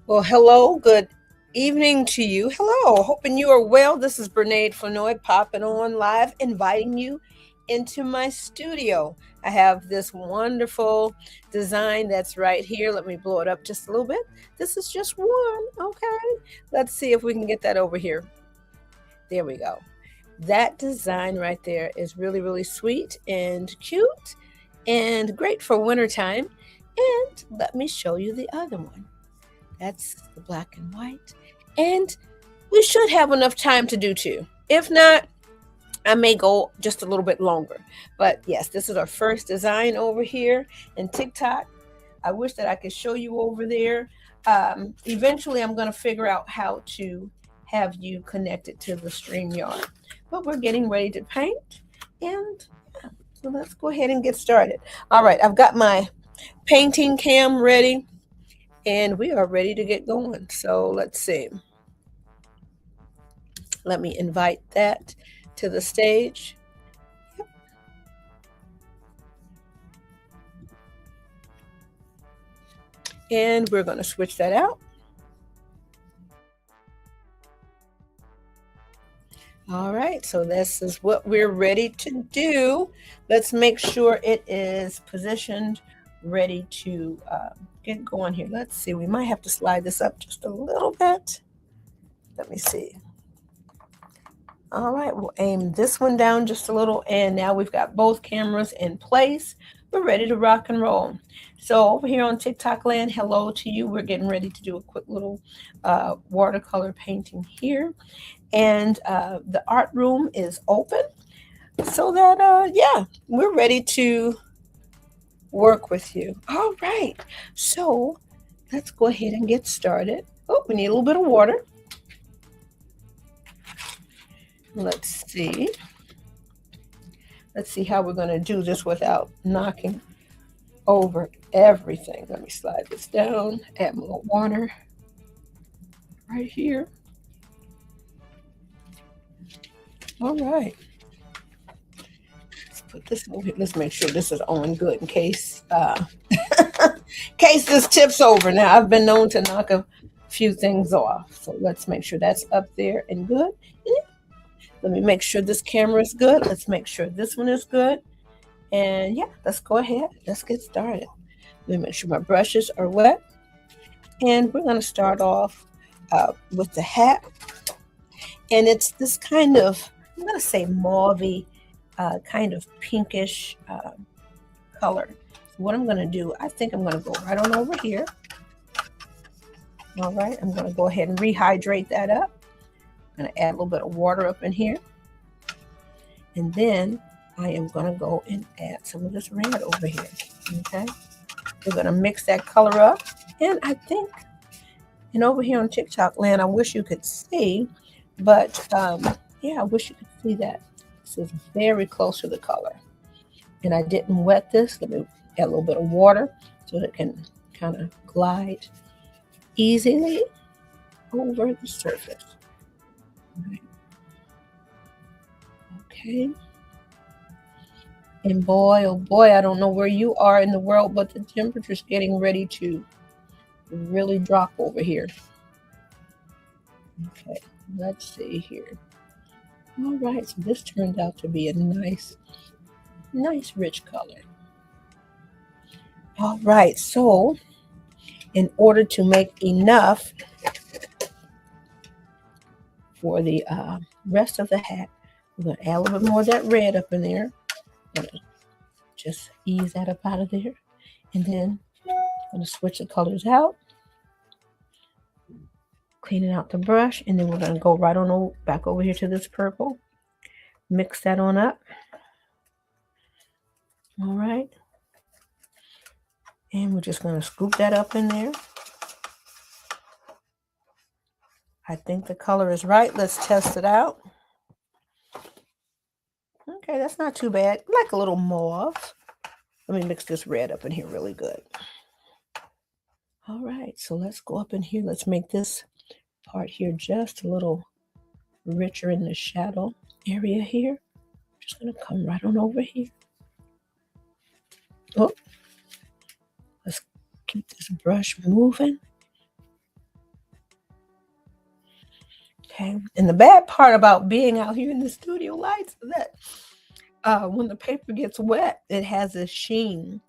Well, hello, good evening to you. Hello, hoping you are well. This is Bernaid Flanoy popping on live, inviting you into my studio. I have this wonderful design that's right here. Let me blow it up just a little bit. This is just one. Okay, let's see if we can get that over here. There we go. That design right there is really, really sweet and cute and great for wintertime. And let me show you the other one. That's the black and white. And we should have enough time to do two. If not, I may go just a little bit longer. But yes, this is our first design over here in TikTok. I wish that I could show you over there. Eventually, I'm going to figure out how to have you connected to the StreamYard. But we're getting ready to paint. And yeah, so let's go ahead and get started. All right, I've got my painting cam ready and we are ready to get going. So let's see. Let me invite that to the stage. And we're going to switch that out. All right, so this is what we're ready to do. Let's make sure it is positioned, ready to get going here. Let's see, we might have to slide this up just a little bit. Let me see. All right, we'll aim this one down just a little, and now we've got both cameras in place. We're ready to rock and roll. So over here on TikTok land, hello to you. We're getting ready to do a quick little watercolor painting here. And the art room is open so that, yeah, we're ready to work with you. All right, so let's go ahead and get started. Oh, we need a little bit of water. Let's see. Let's see how we're going to do this without knocking over everything. Let me slide this down, add more water right here. All right. Let's put this over here. Let's make sure this is on good in case case this tips over. Now, I've been known to knock a few things off. So let's make sure that's up there and good. Let me make sure this camera is good. Let's make sure this one is good. And yeah, let's go ahead. Let's get started. Let me make sure my brushes are wet. And we're going to start off with the hat. And it's this kind of, I'm going to say mauvey, kind of pinkish color. So what I'm going to do, I think I'm going to go right on over here. All right, I'm going to go ahead and rehydrate that up. I'm going to add a little bit of water up in here. And then I am going to go and add some of this red over here. Okay, we're going to mix that color up. And I think, and over here on TikTok land, I wish you could see, but yeah, I wish you could see that. This is very close to the color. And I didn't wet this. Let me add a little bit of water so that it can kind of glide easily over the surface. Right. Okay. And boy, oh boy, I don't know where you are in the world, but the temperature's getting ready to really drop over here. Okay, let's see here. All right, so this turned out to be a nice rich color. All right, so in order to make enough for the rest of the hat, I'm going to add a little bit more of that red up in there. I'm going to just ease that up out of there. And then I'm going to switch the colors out. Cleaning out the brush. And then we're going to go right on back over here to this purple. Mix that on up. All right. And we're just going to scoop that up in there. I think the color is right. Let's test it out. Okay, that's not too bad. Like a little mauve. Let me mix this red up in here really good. All right, so let's go up in here. Let's make this part here just a little richer in the shadow area here. I'm just going to come right on over here. Oh, let's keep this brush moving. Okay. And the bad part about being out here in the studio lights is that when the paper gets wet, it has a sheen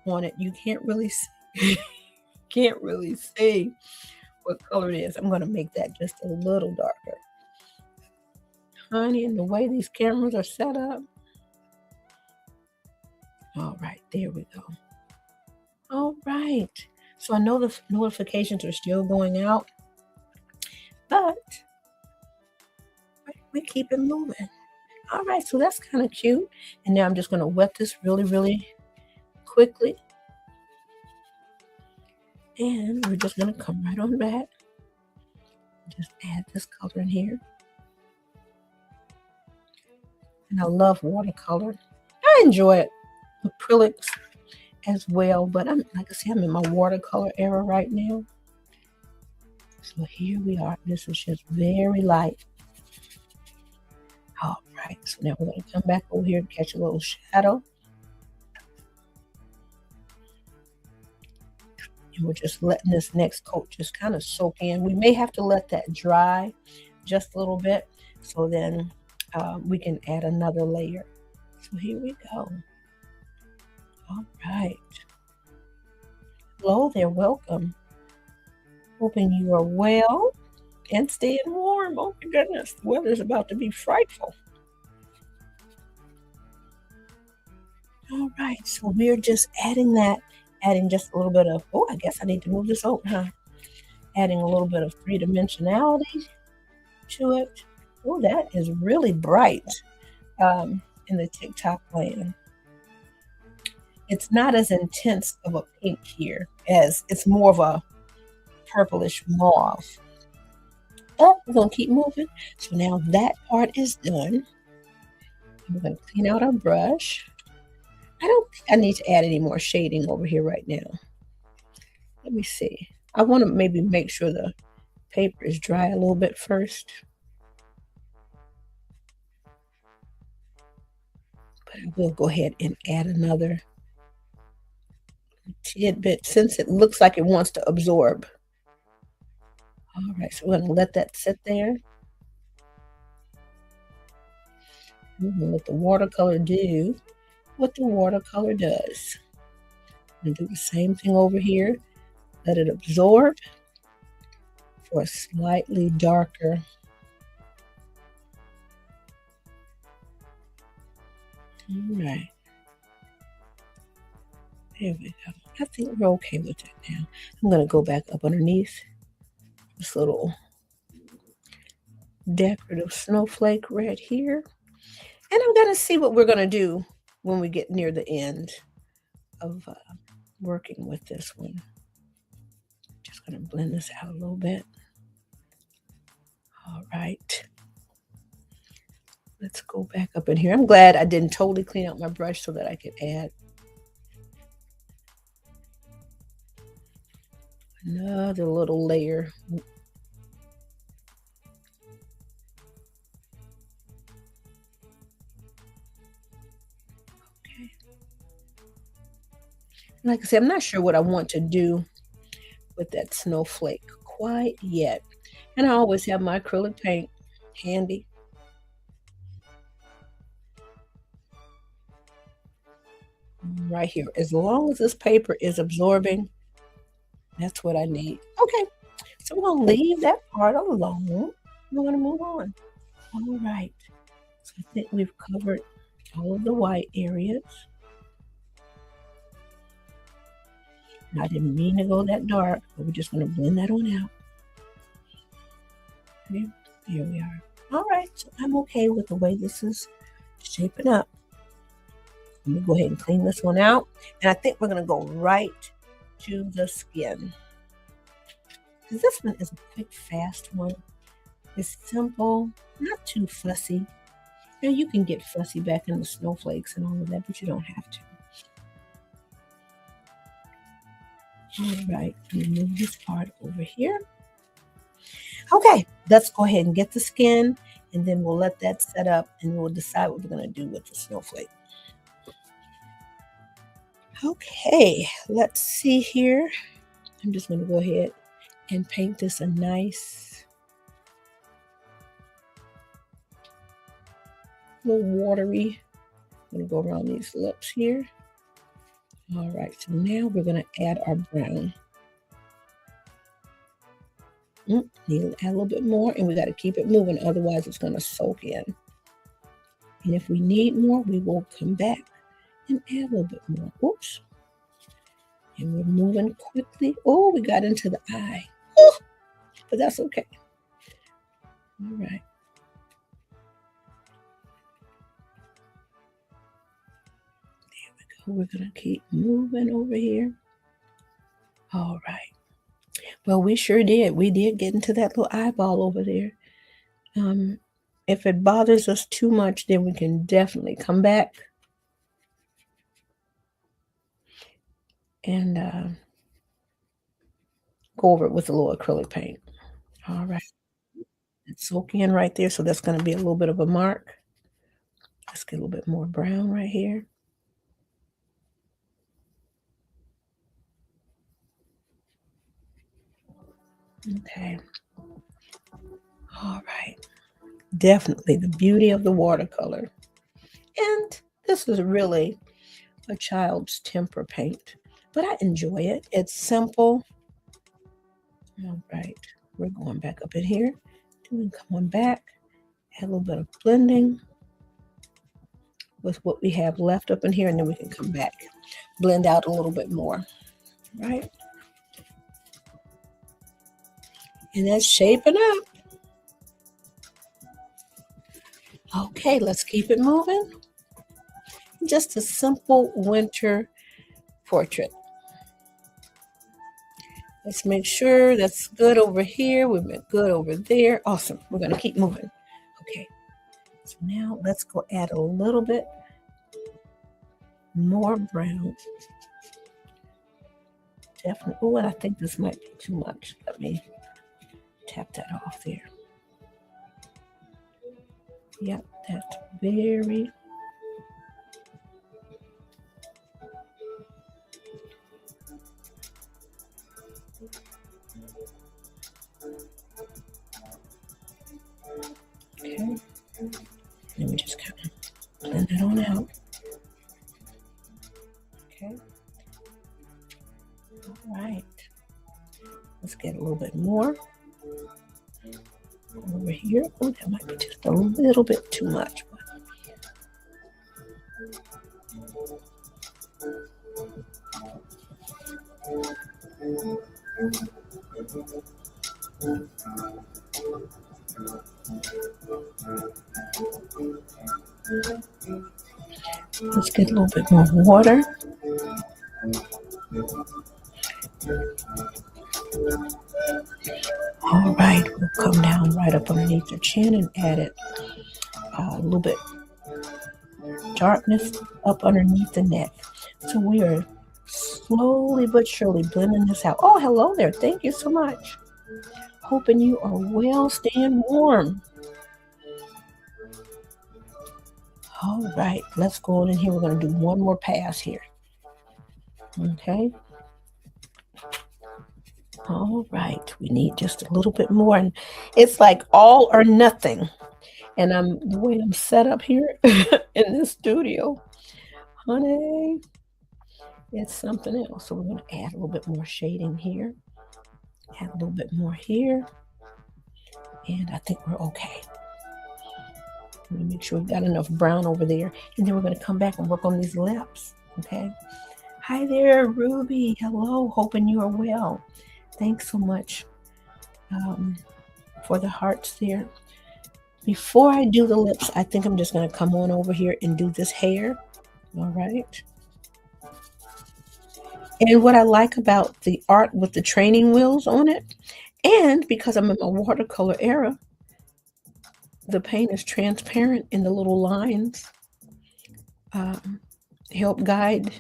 on it. You can't really see, can't really see what color it is. I'm going to make that just a little darker. Honey, and the way these cameras are set up. All right, there we go. All right. So I know the notifications are still going out, but we keep it moving. All right, so that's kind of cute. And now I'm just going to wet this really, really quickly. And we're just going to come right on back. Just add this color in here. And I love watercolor. I enjoy it. Acrylics as well, but I'm like I said, I'm in my watercolor era right now. So here we are. This is just very light. All right, so now we're going to come back over here and catch a little shadow. And we're just letting this next coat just kind of soak in. We may have to let that dry just a little bit, so then we can add another layer. So here we go. All right. Hello there, welcome. Hoping you are well and staying warm. Oh my goodness, the weather's about to be frightful. All right, so we're just adding just a little bit of, oh, I guess I need to move this over, huh? Adding a little bit of three-dimensionality to it. Oh, that is really bright in the TikTok land. It's not as intense of a pink here as it's more of a purplish mauve. But we're going to keep moving. So now that part is done. We're going to clean out our brush. I don't think I need to add any more shading over here right now. Let me see. I want to maybe make sure the paper is dry a little bit first. But I will go ahead and add another tidbit since it looks like it wants to absorb. All right, so we're going to let that sit there. We're going to let the watercolor do what the watercolor does. I'm going to do the same thing over here. Let it absorb for a slightly darker. All right. There we go. I think we're okay with that now. I'm going to go back up underneath this little decorative snowflake right here. And I'm going to see what we're going to do when we get near the end of working with this one. Just going to blend this out a little bit. All right. Let's go back up in here. I'm glad I didn't totally clean out my brush so that I could add another little layer. Okay. Like I said, I'm not sure what I want to do with that snowflake quite yet. And I always have my acrylic paint handy. Right here. As long as this paper is absorbing, that's what I need. Okay, so we're going to leave that part alone. We're going to move on. All right. So I think we've covered all of the white areas. I didn't mean to go that dark, but we're just going to blend that on out. Okay, here we are. All right, so I'm okay with the way this is shaping up. Let me go ahead and clean this one out. And I think we're going to go right to the skin. Because this one is a quick, fast one. It's simple, not too fussy. Now you can get fussy back in the snowflakes and all of that, but you don't have to. All right, let me move this part over here. Okay, let's go ahead and get the skin, and then we'll let that set up, and we'll decide what we're going to do with the snowflake. Okay, let's see here. I'm just going to go ahead and paint this a nice a little watery. I'm going to go around these lips here. All right, so now we're going to add our brown. Need to add a little bit more, and we got to keep it moving, otherwise it's going to soak in. And if we need more, we will come back and add a little bit more. Oops. And we're moving quickly. Oh, we got into the eye. Oh, but that's okay. All right. There we go. We're going to keep moving over here. All right. Well, we sure did. We did get into that little eyeball over there. If it bothers us too much, then we can definitely come back and go over it with a little acrylic paint. All right. It's soaking in right there, so that's going to be a little bit of a mark. Let's get a little bit more brown right here. Okay. All right. Definitely the beauty of the watercolor. And this is really a child's temper paint, but I enjoy it. It's simple. All right. We're going back up in here. Then come on back. Add a little bit of blending with what we have left up in here, and then we can come back, blend out a little bit more, right? And that's shaping up. Okay, let's keep it moving. Just a simple winter portrait. Let's make sure that's good over here. We've been good over there. Awesome. We're going to keep moving. Okay. So now let's go add a little bit more brown. Definitely. Oh, and I think this might be too much. Let me tap that off there. Yep, that's very... Okay. Let me just kind of blend it on out. Okay. All right. Let's get a little bit more over here. Oh, that might be just a little bit too much. Let's get a little bit more water. All right, we'll come down right up underneath your chin and add it a little bit darkness up underneath the neck. So we are slowly but surely blending this out. Oh, hello there. Thank you so much. Hoping you are well, staying warm. All right, let's go on in here. We're going to do one more pass here. Okay. All right, we need just a little bit more. And it's like all or nothing. And the way I'm set up here in this studio, honey, it's something else. So we're going to add a little bit more shading here. Add a little bit more here. And I think we're okay. Let me make sure we've got enough brown over there. And then we're going to come back and work on these lips. Okay. Hi there, Ruby. Hello. Hoping you are well. Thanks so much for the hearts there. Before I do the lips, I think I'm just going to come on over here and do this hair. All right. And what I like about the art with the training wheels on it, and because I'm in my watercolor era, the paint is transparent and the little lines help guide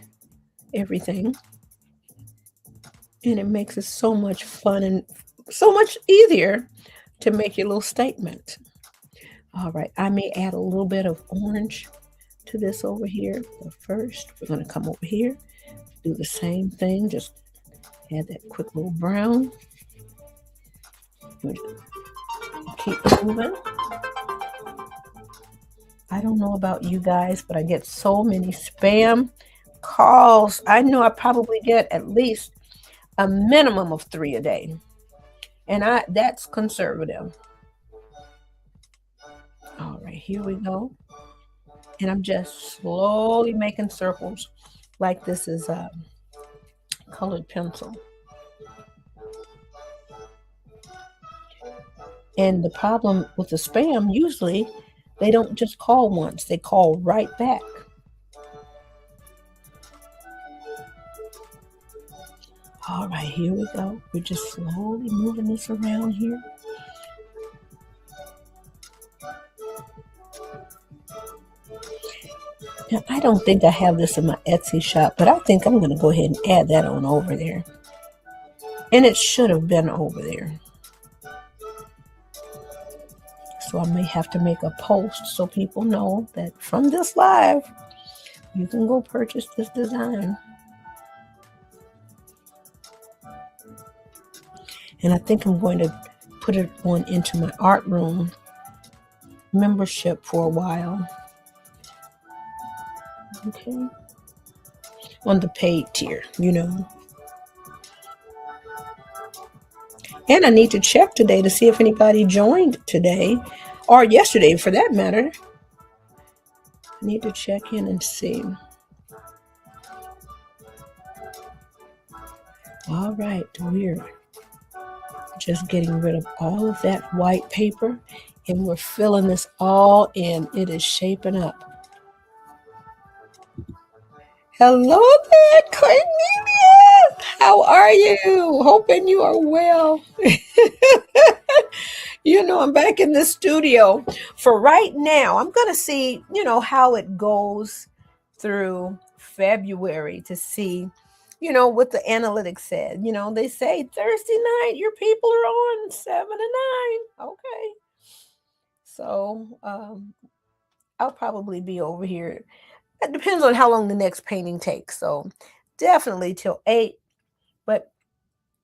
everything. And it makes it so much fun and so much easier to make your little statement. All right, I may add a little bit of orange to this over here. But first, we're going to come over here, do the same thing, just add that quick little brown. Keep moving. I don't know about you guys, but I get so many spam calls. I know I probably get at least a minimum of 3 a day. And that's conservative. All right, here we go. And I'm just slowly making circles like this is a colored pencil. And the problem with the spam, usually they don't just call once, they call right back. All right, here we go. We're just slowly moving this around here. Now, I don't think I have this in my Etsy shop, but I think I'm going to go ahead and add that on over there. And it should have been over there. So I may have to make a post so people know that from this live, you can go purchase this design. And I think I'm going to put it on into my art room membership for a while. Okay. On the paid tier, you know. And I need to check today to see if anybody joined today or yesterday for that matter. I need to check in and see. All right, we're just getting rid of all of that white paper and we're filling this all in. It is shaping up. Hello there, Cornelia. How are you? Hoping you are well. You know, I'm back in the studio for right now. I'm going to see, how it goes through February to see, what the analytics said. They say Thursday night, your people are on 7 to 9. Okay. So I'll probably be over here. It depends on how long the next painting takes. So definitely till 8, but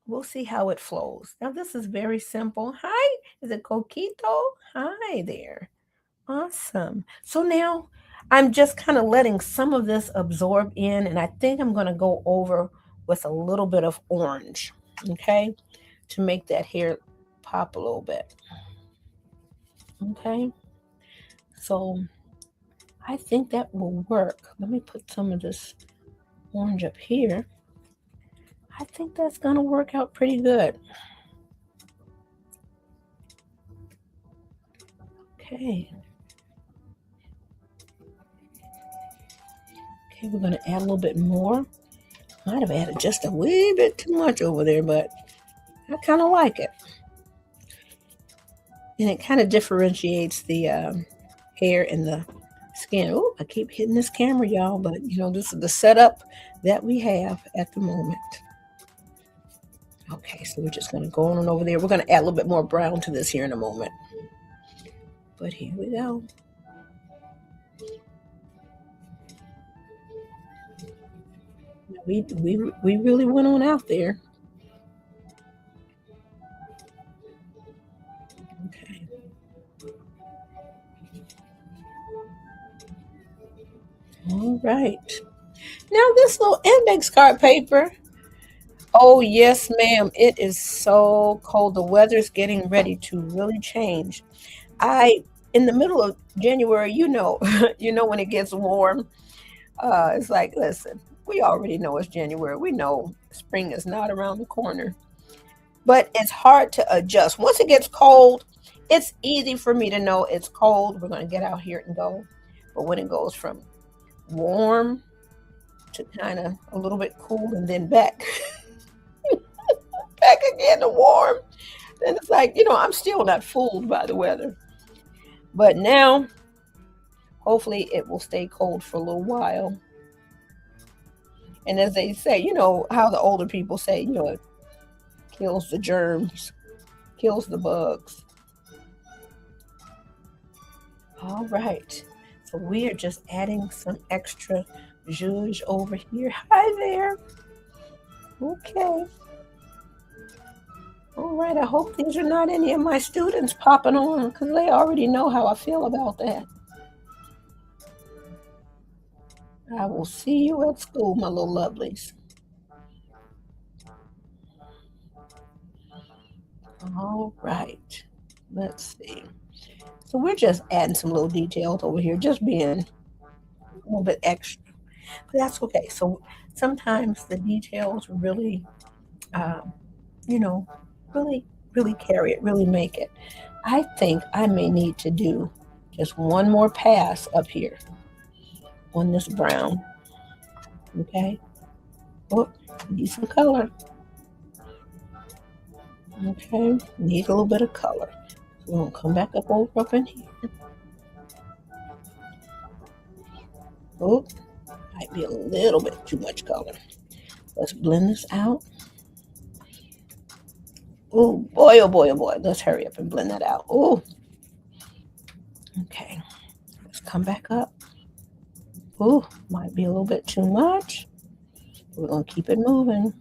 we'll see how it flows. Now this is very simple. Hi, is it Coquito? Hi there. Awesome. So now I'm just kind of letting some of this absorb in, and I think I'm going to go over with a little bit of orange, okay, to make that hair pop a little bit. Okay. So I think that will work. Let me put some of this orange up here. I think that's going to work out pretty good. Okay. Okay, we're going to add a little bit more. Might have added just a wee bit too much over there, but I kind of like it. And it kind of differentiates the hair and the skin. Oh, I keep hitting this camera, y'all, but this is the setup that we have at the moment. Okay, so we're just going to go on over there. We're going to add a little bit more brown to this here in a moment. But here we go. We really went on out there. Okay. All right. Now this little index card paper. Oh, yes, ma'am. It is so cold. The weather's getting ready to really change. In the middle of January, when it gets warm, it's like, listen, we already know it's January. We know spring is not around the corner. But it's hard to adjust. Once it gets cold, it's easy for me to know it's cold. We're going to get out here and go. But when it goes from warm to kind of a little bit cool and then back again to warm, then it's like, I'm still not fooled by the weather. But now, hopefully it will stay cold for a little while. And as they say, how the older people say, it kills the germs, kills the bugs. All right. So we are just adding some extra zhuzh over here. Hi there. Okay. All right. I hope these are not any of my students popping on because they already know how I feel about that. I will see you at school, my little lovelies. All right. Let's see. So we're just adding some little details over here, just being a little bit extra. But that's okay. So sometimes the details really, um, you know, really, really carry it, really make it. I think I may need to do just one more pass up here on this brown. Okay. Oh, need some color. Okay. Need a little bit of color. So we're going to come back up in here. Oh, might be a little bit too much color. Let's blend this out. Oh boy, oh boy, oh boy. Let's hurry up and blend that out. Oh, okay. Let's come back up. Oh, might be a little bit too much. We're going to keep it moving.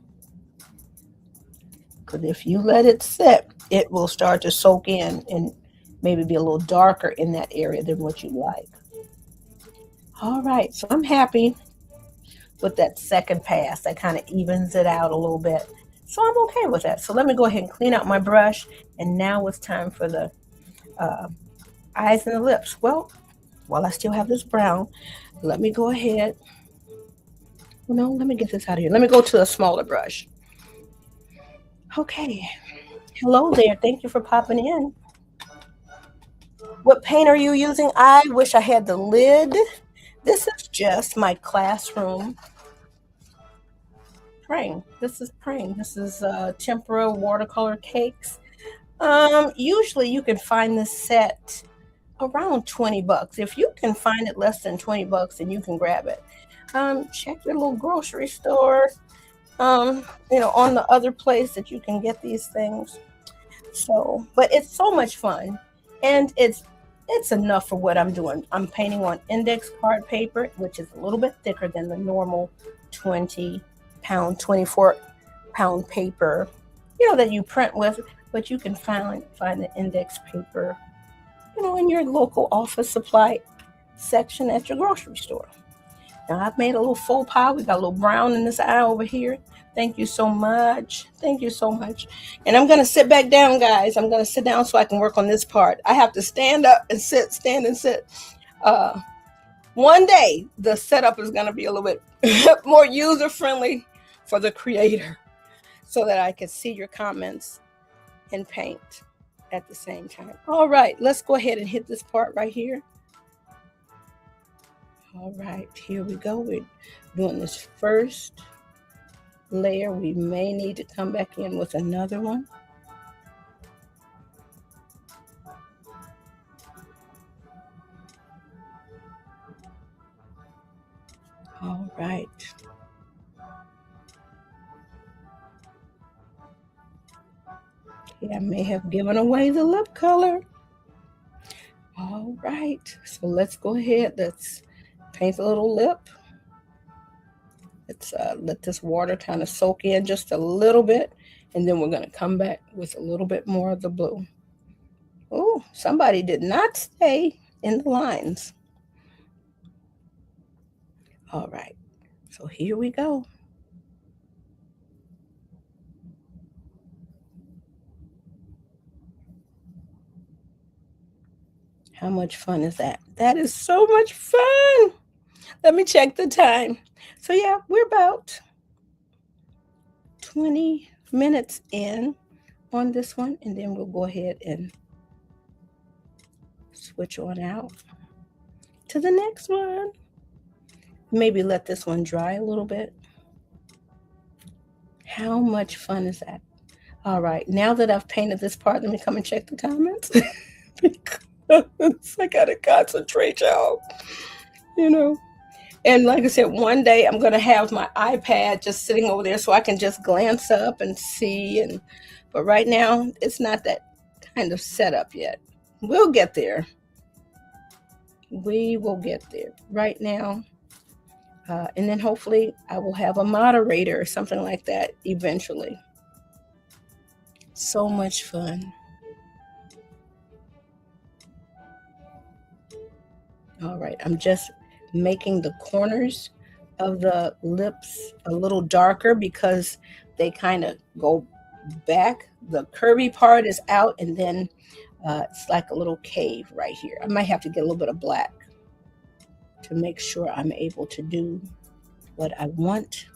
Because if you let it sit, it will start to soak in and maybe be a little darker in that area than what you like. All right, so I'm happy with that second pass. That kind of evens it out a little bit. So I'm okay with that. So let me go ahead and clean out my brush. And now it's time for the eyes and the lips. Well, while I still have this brown, let me go ahead. No, let me get this out of here. Let me go to a smaller brush. Okay. Hello there. Thank you for popping in. What paint are you using? I wish I had the lid. This is just my classroom praying. This is praying. This is tempera watercolor cakes. Usually you can find this set around $20. If you can find it less than $20, then you can grab it. Check your little grocery store. On the other place that you can get these things. So, but it's so much fun, and it's enough for what I'm doing. I'm painting on index card paper, which is a little bit thicker than the normal 20-pound, 24-pound paper, that you print with. But you can find the index paper, in your local office supply section at your grocery store. Now I've made a little faux pas. We got a little brown in this eye over here. Thank you so much. Thank you so much. And I'm going to sit back down, guys. I'm going to sit down so I can work on this part. I have to stand up and sit, stand and sit. One day, the setup is going to be a little bit more user-friendly for the creator so that I can see your comments and paint at the same time. All right, let's go ahead and hit this part right here. All right, here we go. We're doing this first layer. We may need to come back in with another one. All right. Okay, I may have given away the lip color. All right, so let's go ahead. Let's paint a little lip. Let's let this water kind of soak in just a little bit, and then we're going to come back with a little bit more of the blue. Oh, somebody did not stay in the lines. All right, so here we go. How much fun is that? That is so much fun. Let me check the time. So yeah, we're about 20 minutes in on this one, and then we'll go ahead and switch on out to the next one. Maybe let this one dry a little bit. How much fun is that? All right, now that I've painted this part, let me come and check the comments. Because I gotta concentrate, y'all. And like I said, one day I'm going to have my iPad just sitting over there so I can just glance up and see. But right now, it's not that kind of setup yet. We'll get there. We will get there. Right now, and then hopefully I will have a moderator or something like that eventually. So much fun. All right, I'm just making the corners of the lips a little darker because they kind of go back. The curvy part is out, and then it's like a little cave right here. I might have to get a little bit of black to make sure I'm able to do what I want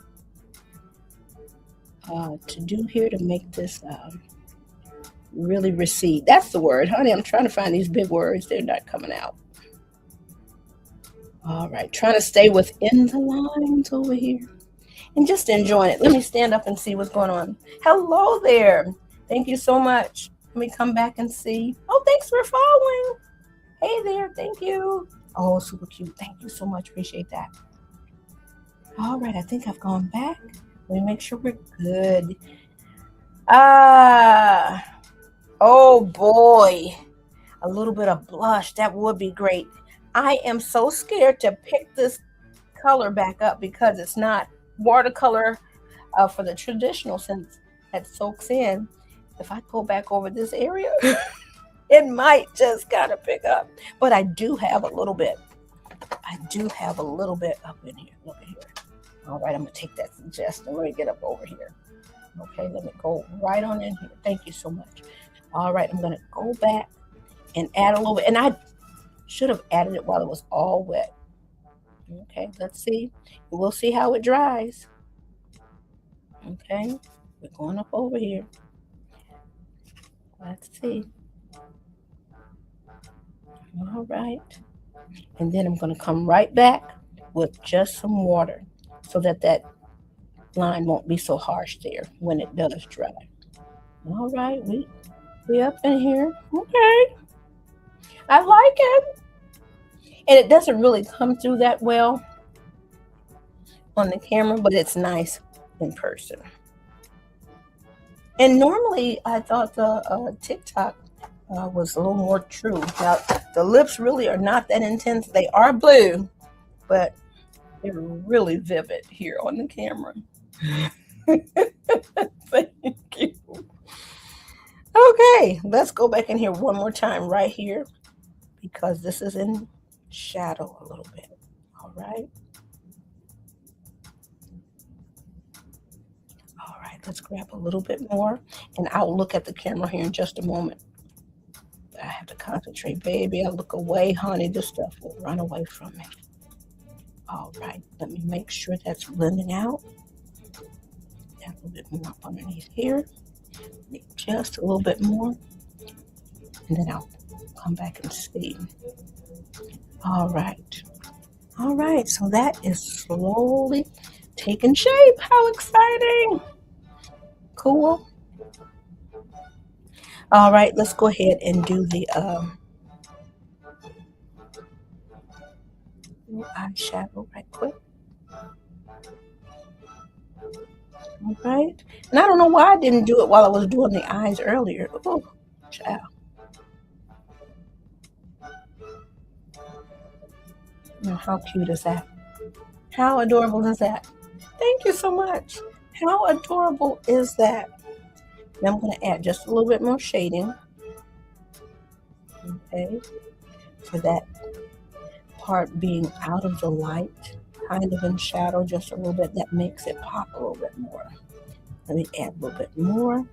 to do here to make this really recede. That's the word, honey. I'm trying to find these big words. They're not coming out. All right, trying to stay within the lines over here and just enjoying it. Let me stand up and see what's going on. Hello there. Thank you so much. Let me come back and see. Oh, thanks for following. Hey there. Thank you. Oh, super cute. Thank you so much. Appreciate that. All right, I think I've gone back. Let me make sure we're good. Oh boy. A little bit of blush. That would be great. I am so scared to pick this color back up because it's not watercolor for the traditional sense that soaks in. If I go back over this area, it might just kind of pick up. But I do have a little bit. I do have a little bit up in here. Look at here. All right, I'm going to take that suggestion. Let me get up over here. Okay, let me go right on in here. Thank you so much. All right, I'm going to go back and add a little bit. And I should have added it while it was all wet. Okay, let's see. We'll see how it dries. Okay, we're going up over here. Let's see. All right. And then I'm going to come right back with just some water so that that line won't be so harsh there when it does dry. All right, we up in here. Okay. I like it. And it doesn't really come through that well on the camera, but it's nice in person. And normally I thought the TikTok was a little more true. Now, the lips really are not that intense. They are blue, but they're really vivid here on the camera. Thank you. Okay, let's go back in here one more time right here because this is in shadow a little bit. All right. All right, let's grab a little bit more and I'll look at the camera here in just a moment. I have to concentrate, baby. I look away, honey, this stuff will run away from me. All right, let me make sure that's blending out. Add a little bit more up underneath here. Just a little bit more. And then I'll come back and see. All right. All right, so that is slowly taking shape. How exciting. Cool. All right, let's go ahead and do the eyeshadow right quick. All right. And I don't know why I didn't do it while I was doing the eyes earlier. Oh, child. Now, how cute is that? How adorable is that? Thank you so much. How adorable is that? Now I'm going to add just a little bit more shading. Okay. For that part being out of the light, kind of in shadow just a little bit. That makes it pop a little bit more. Let me add a little bit more.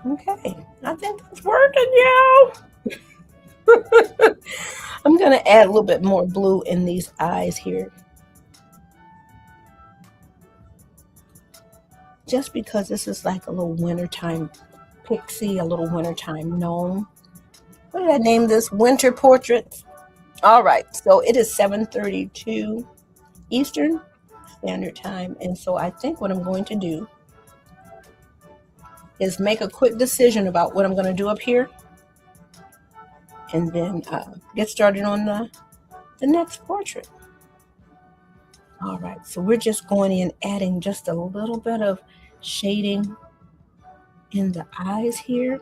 Okay, I think that's working, y'all. I'm going to add a little bit more blue in these eyes here. Just because this is like a little wintertime pixie, a little wintertime gnome. What did I name this? Winter Portraits. All right, so it is 7:32 Eastern Standard Time. And so I think what I'm going to do is make a quick decision about what I'm going to do up here. And then get started on the next portrait. All right, so we're just going in adding just a little bit of shading in the eyes here,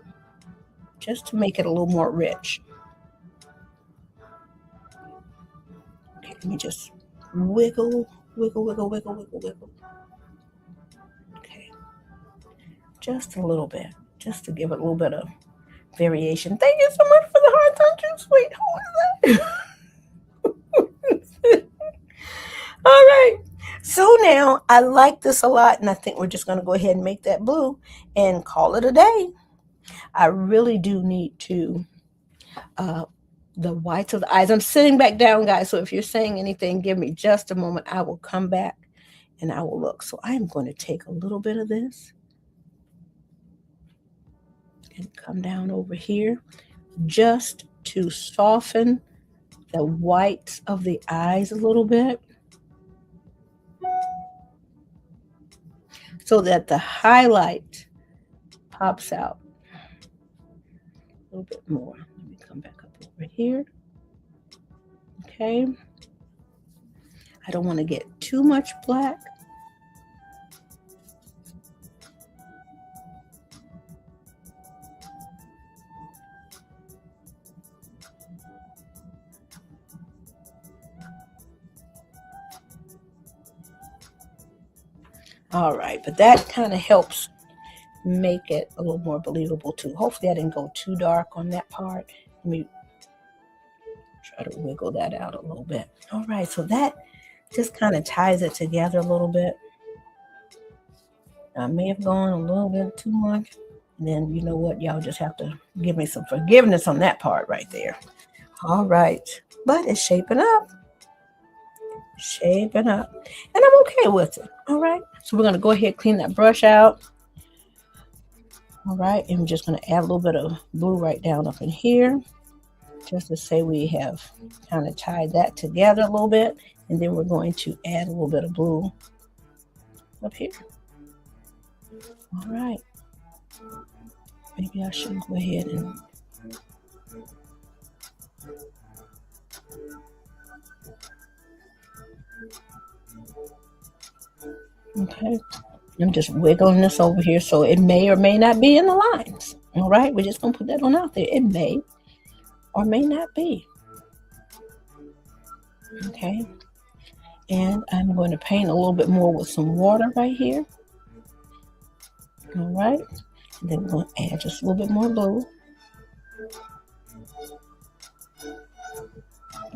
just to make it a little more rich. Okay, let me just wiggle, wiggle, wiggle, wiggle, wiggle, wiggle. Okay. just a little bit, just to give it a little bit of variation. Thank you so much for the heart. Aren't you sweet? Who is that? All right. So now I like this a lot, and I think we're just going to go ahead and make that blue and call it a day. I really do need to the whites of the eyes. I'm sitting back down, guys, so if you're saying anything, give me just a moment. I will come back and I will look. So I am going to take a little bit of this and come down over here just to soften the whites of the eyes a little bit, so that the highlight pops out a little bit more. Let me come back up over here. Okay. I don't want to get too much black. All right, but that kind of helps make it a little more believable too. Hopefully I didn't go too dark on that part. Let me try to wiggle that out a little bit. All right, so that just kind of ties it together a little bit. I may have gone a little bit too much. And then you know what? Y'all just have to give me some forgiveness on that part right there. All right, but it's shaping up. Shaping up. And I'm okay with it. All right, so we're going to go ahead and clean that brush out. All right, and we're just going to add a little bit of blue right down up in here, just to say we have kind of tied that together a little bit. And then we're going to add a little bit of blue up here. All right, maybe I should go ahead and okay. I'm just wiggling this over here, so it may or may not be in the lines. All right, we're just going to put that on out there. It may or may not be. Okay, and I'm going to paint a little bit more with some water right here. All right, and then we're going to add just a little bit more blue.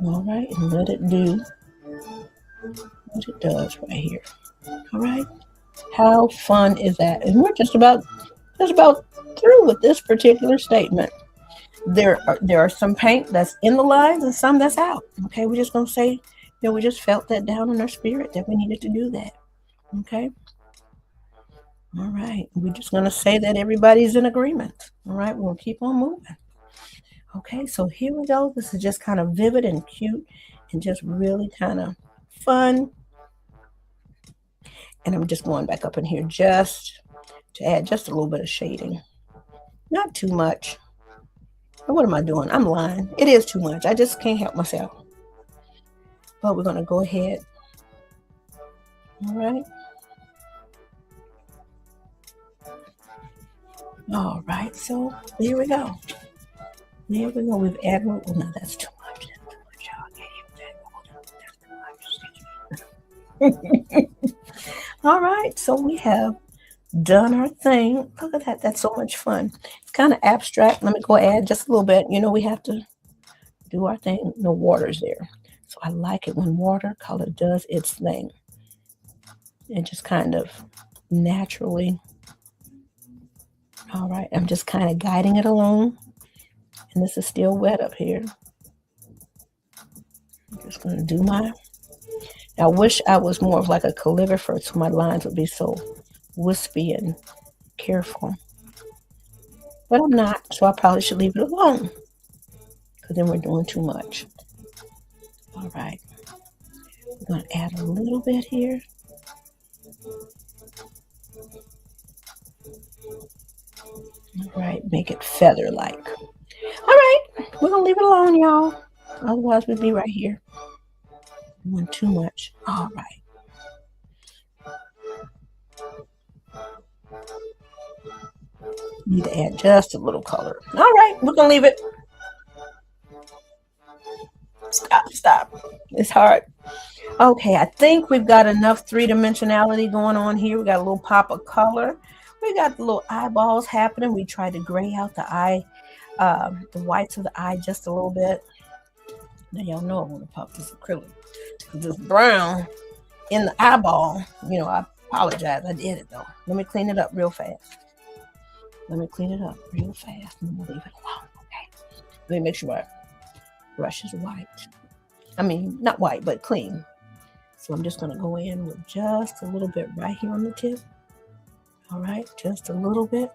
All right, and let it do what it does right here. All right, how fun is that? And we're just about through with this particular statement. There are some paint that's in the lines and some that's out. Okay, we're just gonna say, you know, we just felt that down in our spirit that we needed to do that. Okay. All right, we're just gonna say that everybody's in agreement. All right, we'll keep on moving. Okay, so here we go. This is just kind of vivid and cute and just really kind of fun. And I'm just going back up in here just to add just a little bit of shading. Not too much. What am I doing? I'm lying. It is too much. I just can't help myself. But we're going to go ahead. All right. All right. So there we go. There we go. We've added. Oh, no, that's too much. That's too much. That's too much. All right. So we have done our thing. Look at that. That's so much fun. It's kind of abstract. Let me go add just a little bit. You know, we have to do our thing. No water's there. So I like it when watercolor does its thing. It just kind of naturally. All right. I'm just kind of guiding it along. And this is still wet up here. I'm just going to do my. I wish I was more of like a calligrapher so my lines would be so wispy and careful. But I'm not, so I probably should leave it alone. Because then we're doing too much. All right. We're going to add a little bit here. All right, make it feather-like. All right, we're going to leave it alone, y'all. Otherwise, we'd be right here. Doing too much. All right. Need to add just a little color. All right, we're going to leave it. Stop. It's hard. Okay, I think we've got enough three-dimensionality going on here. We got a little pop of color. We got the little eyeballs happening. We tried to gray out the eye, the whites of the eye just a little bit. Now y'all know I want to pop this acrylic because this brown in the eyeball. I apologize. I did it though. Let me clean it up real fast. And I'm gonna leave it alone. Okay. Let me make sure my brush is white. I mean, not white, but clean. So I'm just gonna go in with just a little bit right here on the tip. All right, just a little bit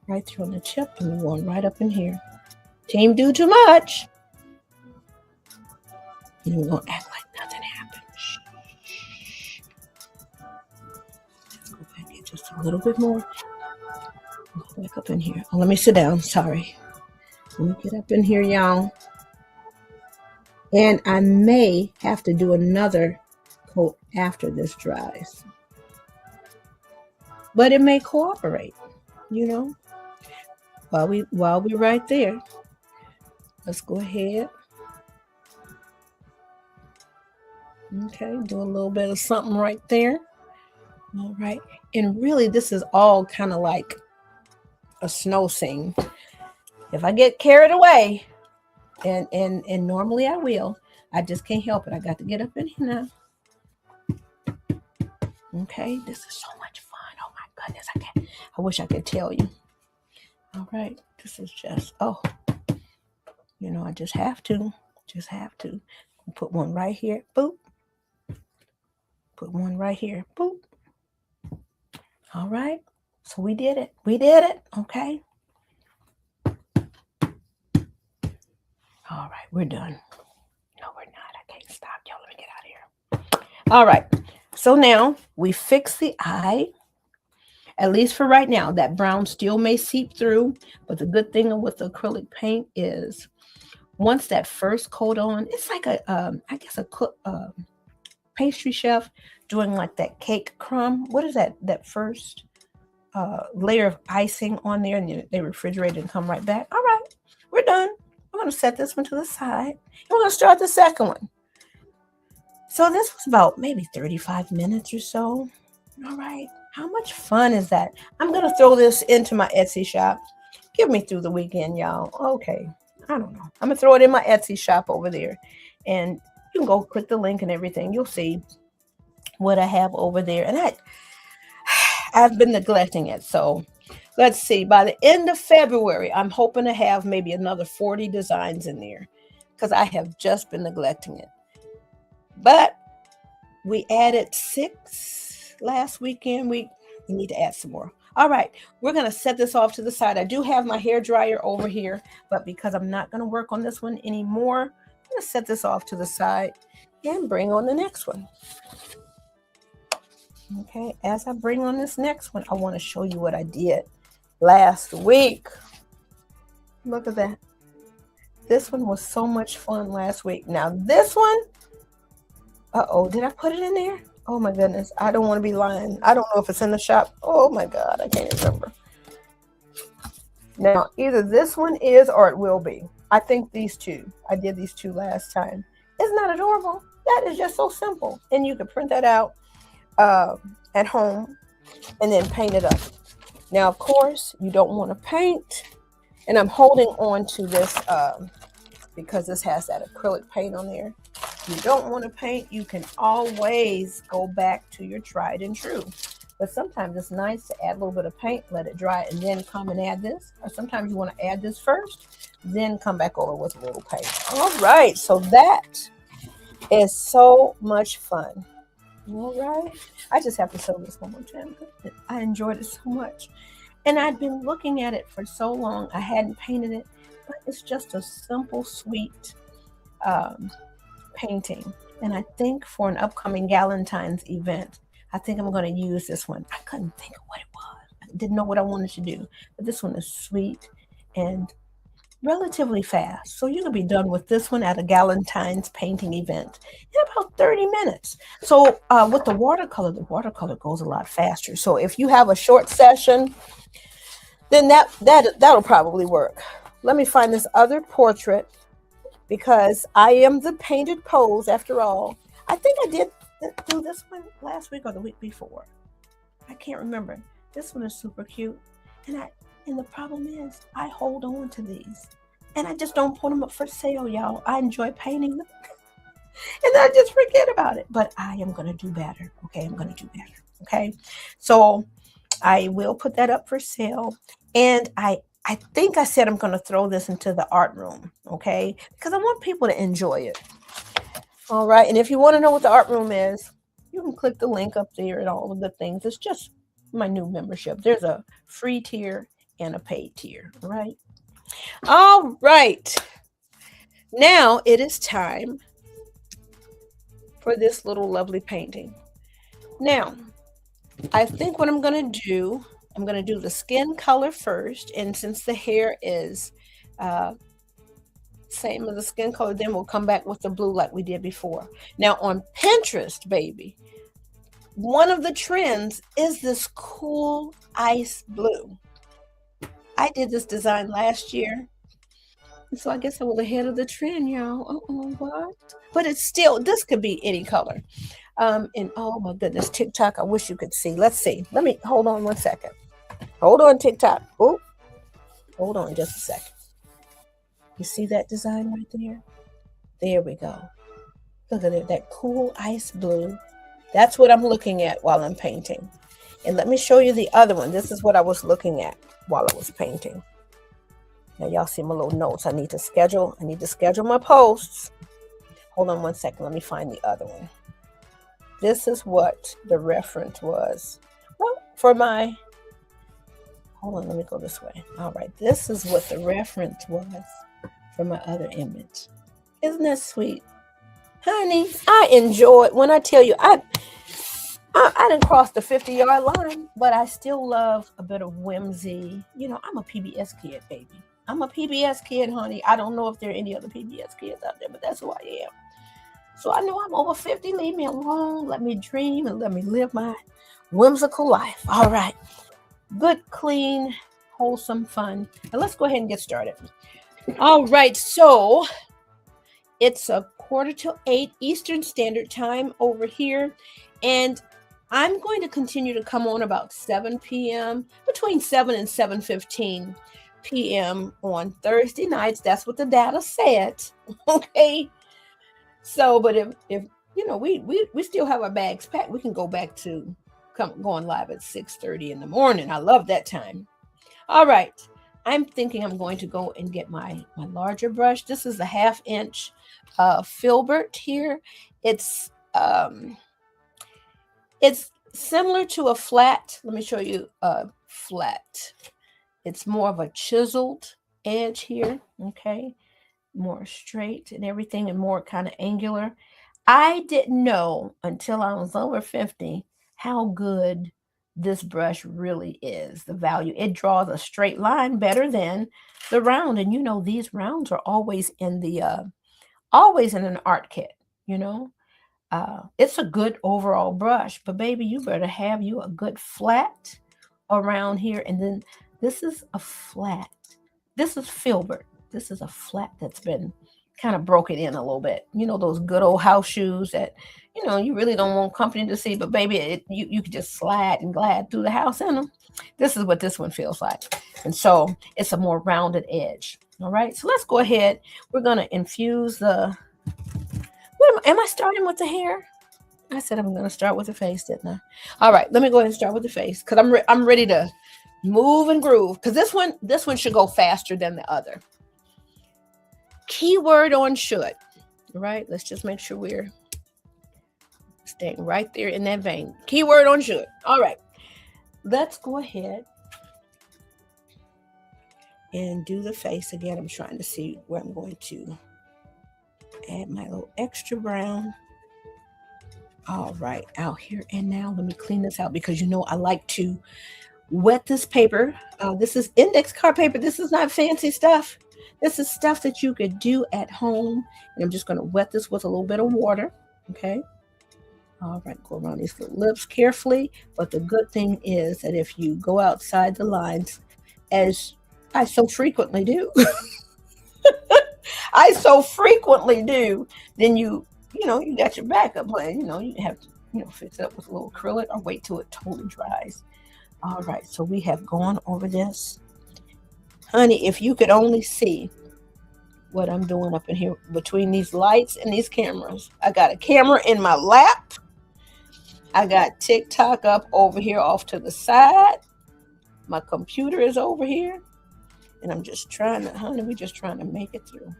right there on the tip, and we're going right up in here. Team do too much. And we're gonna act like nothing happened. Shh. Let's go back in just a little bit more. Go back up in here. Oh, let me sit down. Sorry. Let me get up in here, y'all. And I may have to do another coat after this dries. But it may cooperate, while we're right there. Let's go ahead. Okay, do a little bit of something right there. All right. And really, this is all kind of like a snow scene. If I get carried away, and normally I will, I just can't help it. I got to get up in here now. Okay, this is so much fun. Oh my goodness, I wish I could tell you. All right, this is just, I just have to. Put one right here, boop. Put one right here, boop. All right, so we did it, okay. All right, we're done. No, we're not. I can't stop. Y'all, let me get out of here. All right, so now we fix the eye. At least for right now, that brown still may seep through, but the good thing with the acrylic paint is once that first coat on, it's like a pastry chef doing like that cake crumb. What is that? That first layer of icing on there, and they refrigerate and come right back. All right, we're done. I'm going to set this one to the side. And we're going to start the second one. So this was about maybe 35 minutes or so. All right. How much fun is that? I'm going to throw this into my Etsy shop. Give me through the weekend, y'all. Okay. I don't know. I'm going to throw it in my Etsy shop over there. And you can go click the link and everything. You'll see what I have over there. And I've been neglecting it. So let's see. By the end of February, I'm hoping to have maybe another 40 designs in there because I have just been neglecting it. But we added 6 last weekend. We need to add some more. All right, we're going to set this off to the side. I do have my hair dryer over here, but because I'm not going to work on this one anymore, I'm going to set this off to the side and bring on the next one. Okay, as I bring on this next one, I want to show you what I did last week. Look at that. This one was so much fun last week. Now this one, did I put it in there? Oh my goodness, I don't want to be lying. I don't know if it's in the shop. Oh my God, I can't remember. Now, either this one is or it will be. I think these two. I did these two last time. Isn't that adorable? That is just so simple. And you can print that out at home and then paint it up. Now, of course, you don't want to paint. And I'm holding on to this because this has that acrylic paint on there. If you don't want to paint, you can always go back to your tried and true. But sometimes it's nice to add a little bit of paint, let it dry, and then come and add this. Or sometimes you want to add this first, then come back over with a little paint. All right, so that is so much fun. All right, I just have to show this one more time. I enjoyed it so much. And I'd been looking at it for so long. I hadn't painted it, but it's just a simple, sweet painting. And I think for an upcoming Galentine's event, I think I'm going to use this one. I couldn't think of what it was. I didn't know what I wanted to do. But this one is sweet and relatively fast. So you can be done with this one at a Galentine's painting event in about 30 minutes. So with the watercolor goes a lot faster. So if you have a short session, then that'll probably work. Let me find this other portrait because I am the painted pose after all. I think I did do this one last week or the week before. I can't remember. This one is super cute. And the problem is I hold on to these. And I just don't put them up for sale, y'all. I enjoy painting them. And I just forget about it. But I am gonna do better. Okay, I'm gonna do better. Okay. So I will put that up for sale. And I think I said I'm going to throw this into the art room, okay? Because I want people to enjoy it. All right. And if you want to know what the art room is, you can click the link up there and all of the things. It's just my new membership. There's a free tier and a paid tier. All right. All right. Now it is time for this little lovely painting. Now, I think what I'm going to do, I'm going to do the skin color first. And since the hair is same as the skin color, then we'll come back with the blue like we did before. Now on Pinterest, baby, one of the trends is this cool ice blue. I did this design last year. And so I guess I was ahead of the trend, y'all. What? But it's still, this could be any color. And oh my goodness, TikTok, I wish you could see. Let's see. Let me hold on one second. Hold on, TikTok. Oh, hold on just a second. You see that design right there? There we go. Look at it, that cool ice blue. That's what I'm looking at while I'm painting. And let me show you the other one. This is what I was looking at while I was painting. Now y'all see my little notes. I need to schedule my posts. Hold on one second. Let me find the other one. This is what the reference was. Well, for my, hold on, let me go this way. All right, this is what the reference was for my other image. Isn't that sweet? Honey, I enjoy it. When I tell you, I didn't cross the 50-yard line, but I still love a bit of whimsy. You know, I'm a PBS kid, baby. I'm a PBS kid, honey. I don't know if there are any other PBS kids out there, but that's who I am. So I know I'm over 50. Leave me alone. Let me dream and let me live my whimsical life. All right. Good, clean, wholesome fun. Now let's go ahead and get started. All right. So it's 7:45 Eastern Standard Time over here. And I'm going to continue to come on about 7 p.m., between 7 and 7:15 p.m. on Thursday nights. That's what the data said. Okay. So, but if you know, we still have our bags packed, we can go back to going live at 6:30 in the morning. I love that time. All right. I'm thinking I'm going to go and get my larger brush. This is a 1/2 inch filbert here. It's similar to a flat. Let me show you a flat. It's more of a chiseled edge here. Okay. More straight and everything and more kind of angular. I didn't know until I was over 50 how good this brush really is. The value. It draws a straight line better than the round. And you know, these rounds are always in the always in an art kit, you know. It's a good overall brush, but baby, you better have you a good flat around here. And then this is a flat. This is filbert. This is a flat that's been kind of broken in a little bit. You know, those good old house shoes that, you know, you really don't want company to see, but baby, you could just slide and glide through the house in them. This is what this one feels like. And so it's a more rounded edge. All right. So let's go ahead. We're going to infuse the, am I starting with the hair? I said I'm going to start with the face, didn't I? All right. Let me go ahead and start with the face because I'm ready to move and groove because this one should go faster than the other. Keyword on should. All right, let's just make sure we're staying right there in that vein. Keyword on should. All right, let's go ahead and do the face again. I'm trying to see where I'm going to add my little extra brown. All right, out here and now let me clean this out because you know I like to wet this paper. This is index card paper. This is not fancy stuff. This is stuff that you could do at home. And I'm just going to wet this with a little bit of water. Okay. All right. Go around these little lips carefully. But the good thing is that if you go outside the lines, as I so frequently do, then you got your backup plan. You know, you have to, fix it up with a little acrylic or wait till it totally dries. All right, so we have gone over this. Honey, if you could only see what I'm doing up in here between these lights and these cameras. I got a camera in my lap. I got TikTok up over here off to the side. My computer is over here. And I'm just trying to, honey, we're just trying to make it through.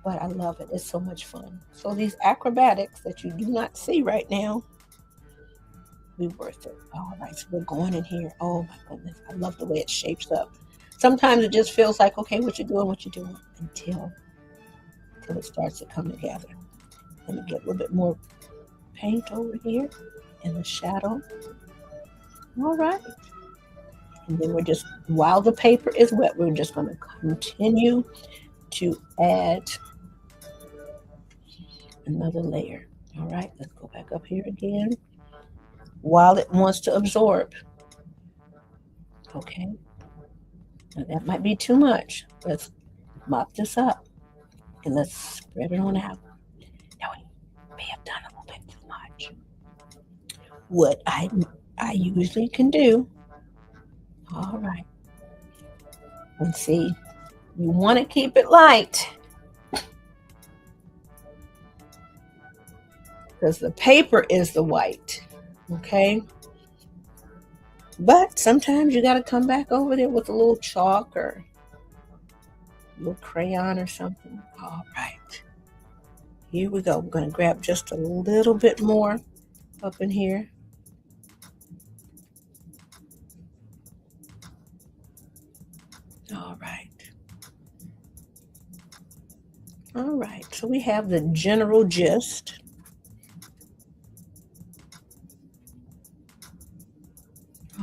But I love it. It's so much fun. So these acrobatics that you do not see right now, be worth it. All right, so we're going in here. Oh my goodness. I love the way it shapes up. Sometimes it just feels like, okay, what you're doing until it starts to come together. Let me get a little bit more paint over here in the shadow. All right. And then we're just, while the paper is wet, we're just going to continue to add another layer. All right, let's go back up here again while it wants to absorb. Okay, now that might be too much. Let's mop this up and let's spread it on out. Now we may have done a little bit too much. What I usually can do. All right, and see, you want to keep it light because the paper is the white. Okay, but sometimes you got to come back over there with a little chalk or a little crayon or something. All right, here we go. We're going to grab just a little bit more up in here. All right. All right, so we have the general gist.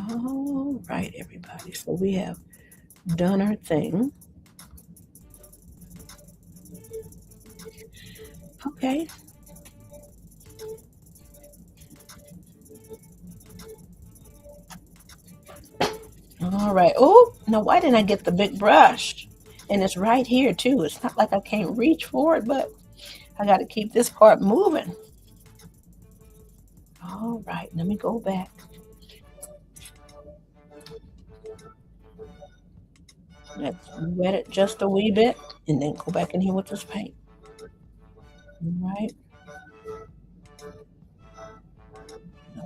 All right, everybody. So we have done our thing. Okay. All right. Oh, now why didn't I get the big brush? And it's right here too. It's not like I can't reach for it, but I got to keep this part moving. All right, let me go back. Let's wet it just a wee bit and then go back in here with this paint. All right.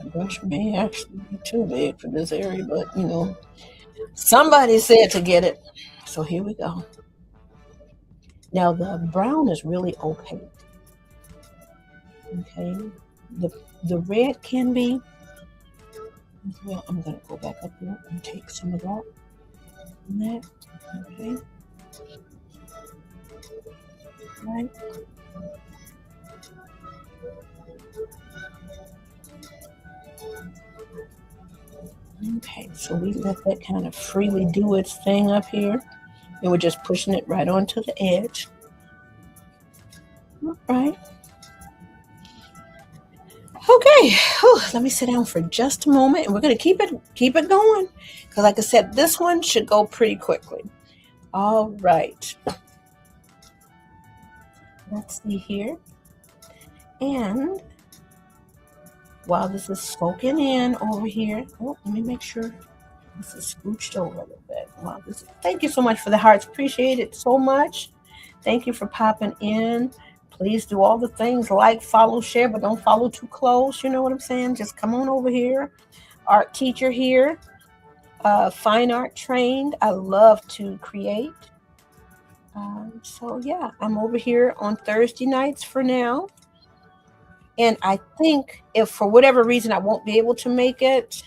The brush may actually be too big for this area, but you know, somebody said to get it. So here we go. Now the brown is really opaque. Okay. The red can be. Well, I'm gonna go back up here and take some of that. And that. Okay. Right. Okay, so we let that kind of freely do its thing up here. And we're just pushing it right onto the edge. All right. Okay, whew, let me sit down for just a moment and we're gonna keep it going. Because like I said, this one should go pretty quickly. All right. Let's see here. And while this is soaking in over here, oh, let me make sure this is scooched over a little bit. Wow, thank you so much for the hearts. Appreciate it so much. Thank you for popping in. Please do all the things like, follow, share, but don't follow too close. You know what I'm saying? Just come on over here. Art teacher here. Fine art trained. I love to create. So yeah, I'm over here on Thursday nights for now. And I think if for whatever reason I won't be able to make it,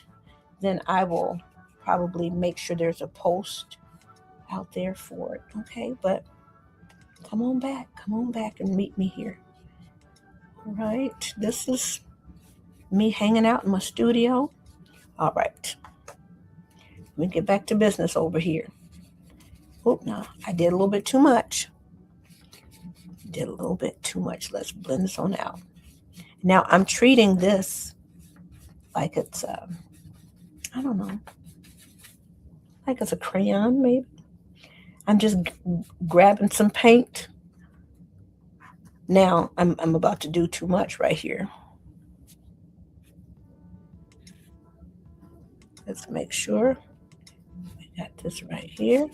then I will probably make sure there's a post out there for it. Okay, but come on back and meet me here. All right, this is me hanging out in my studio. All right, let me get back to business over here. Oh, no, I did a little bit too much. Let's blend this on out. Now I'm treating this like it's, I don't know, like it's a crayon maybe. I'm just grabbing some paint. Now I'm about to do too much right here. Let's make sure we got this right here.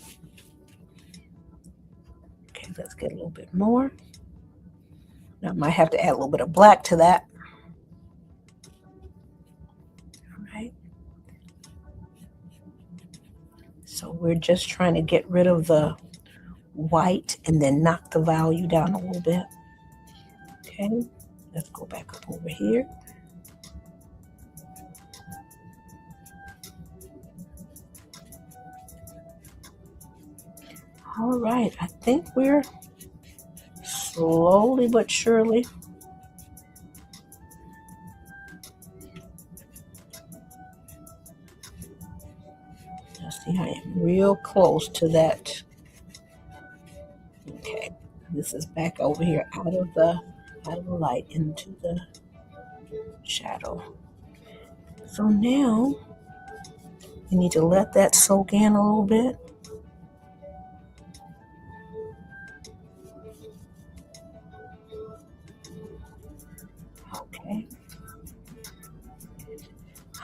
Okay, let's get a little bit more. Now I might have to add a little bit of black to that. All right. So we're just trying to get rid of the white and then knock the value down a little bit. Okay, let's go back up over here. All right, I think we're slowly but surely see, I am real close to that. Okay, this is back over here out of the light into the shadow. So now you need to let that soak in a little bit. Okay.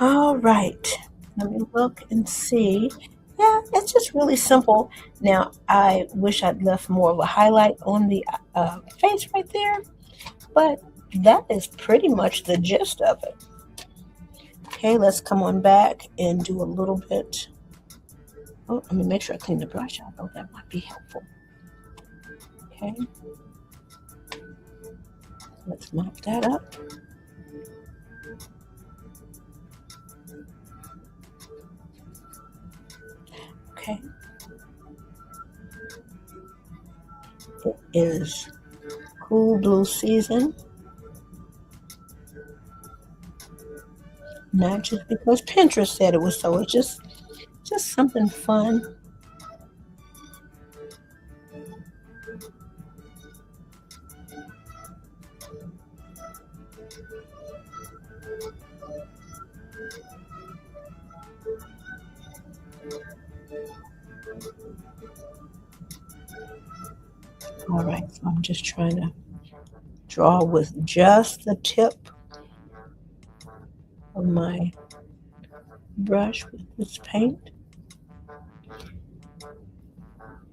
All right. Let me look and see. Yeah, it's just really simple. Now, I wish I'd left more of a highlight on the face right there, but that is pretty much the gist of it. Okay, let's come on back and do a little bit. Oh, let me make sure I clean the brush out. Oh, that might be helpful. Okay. Let's mop that up. Okay. It is cool blue season. Not just because Pinterest said it was so. It's just something fun. All right, so I'm just trying to draw with just the tip of my brush with this paint.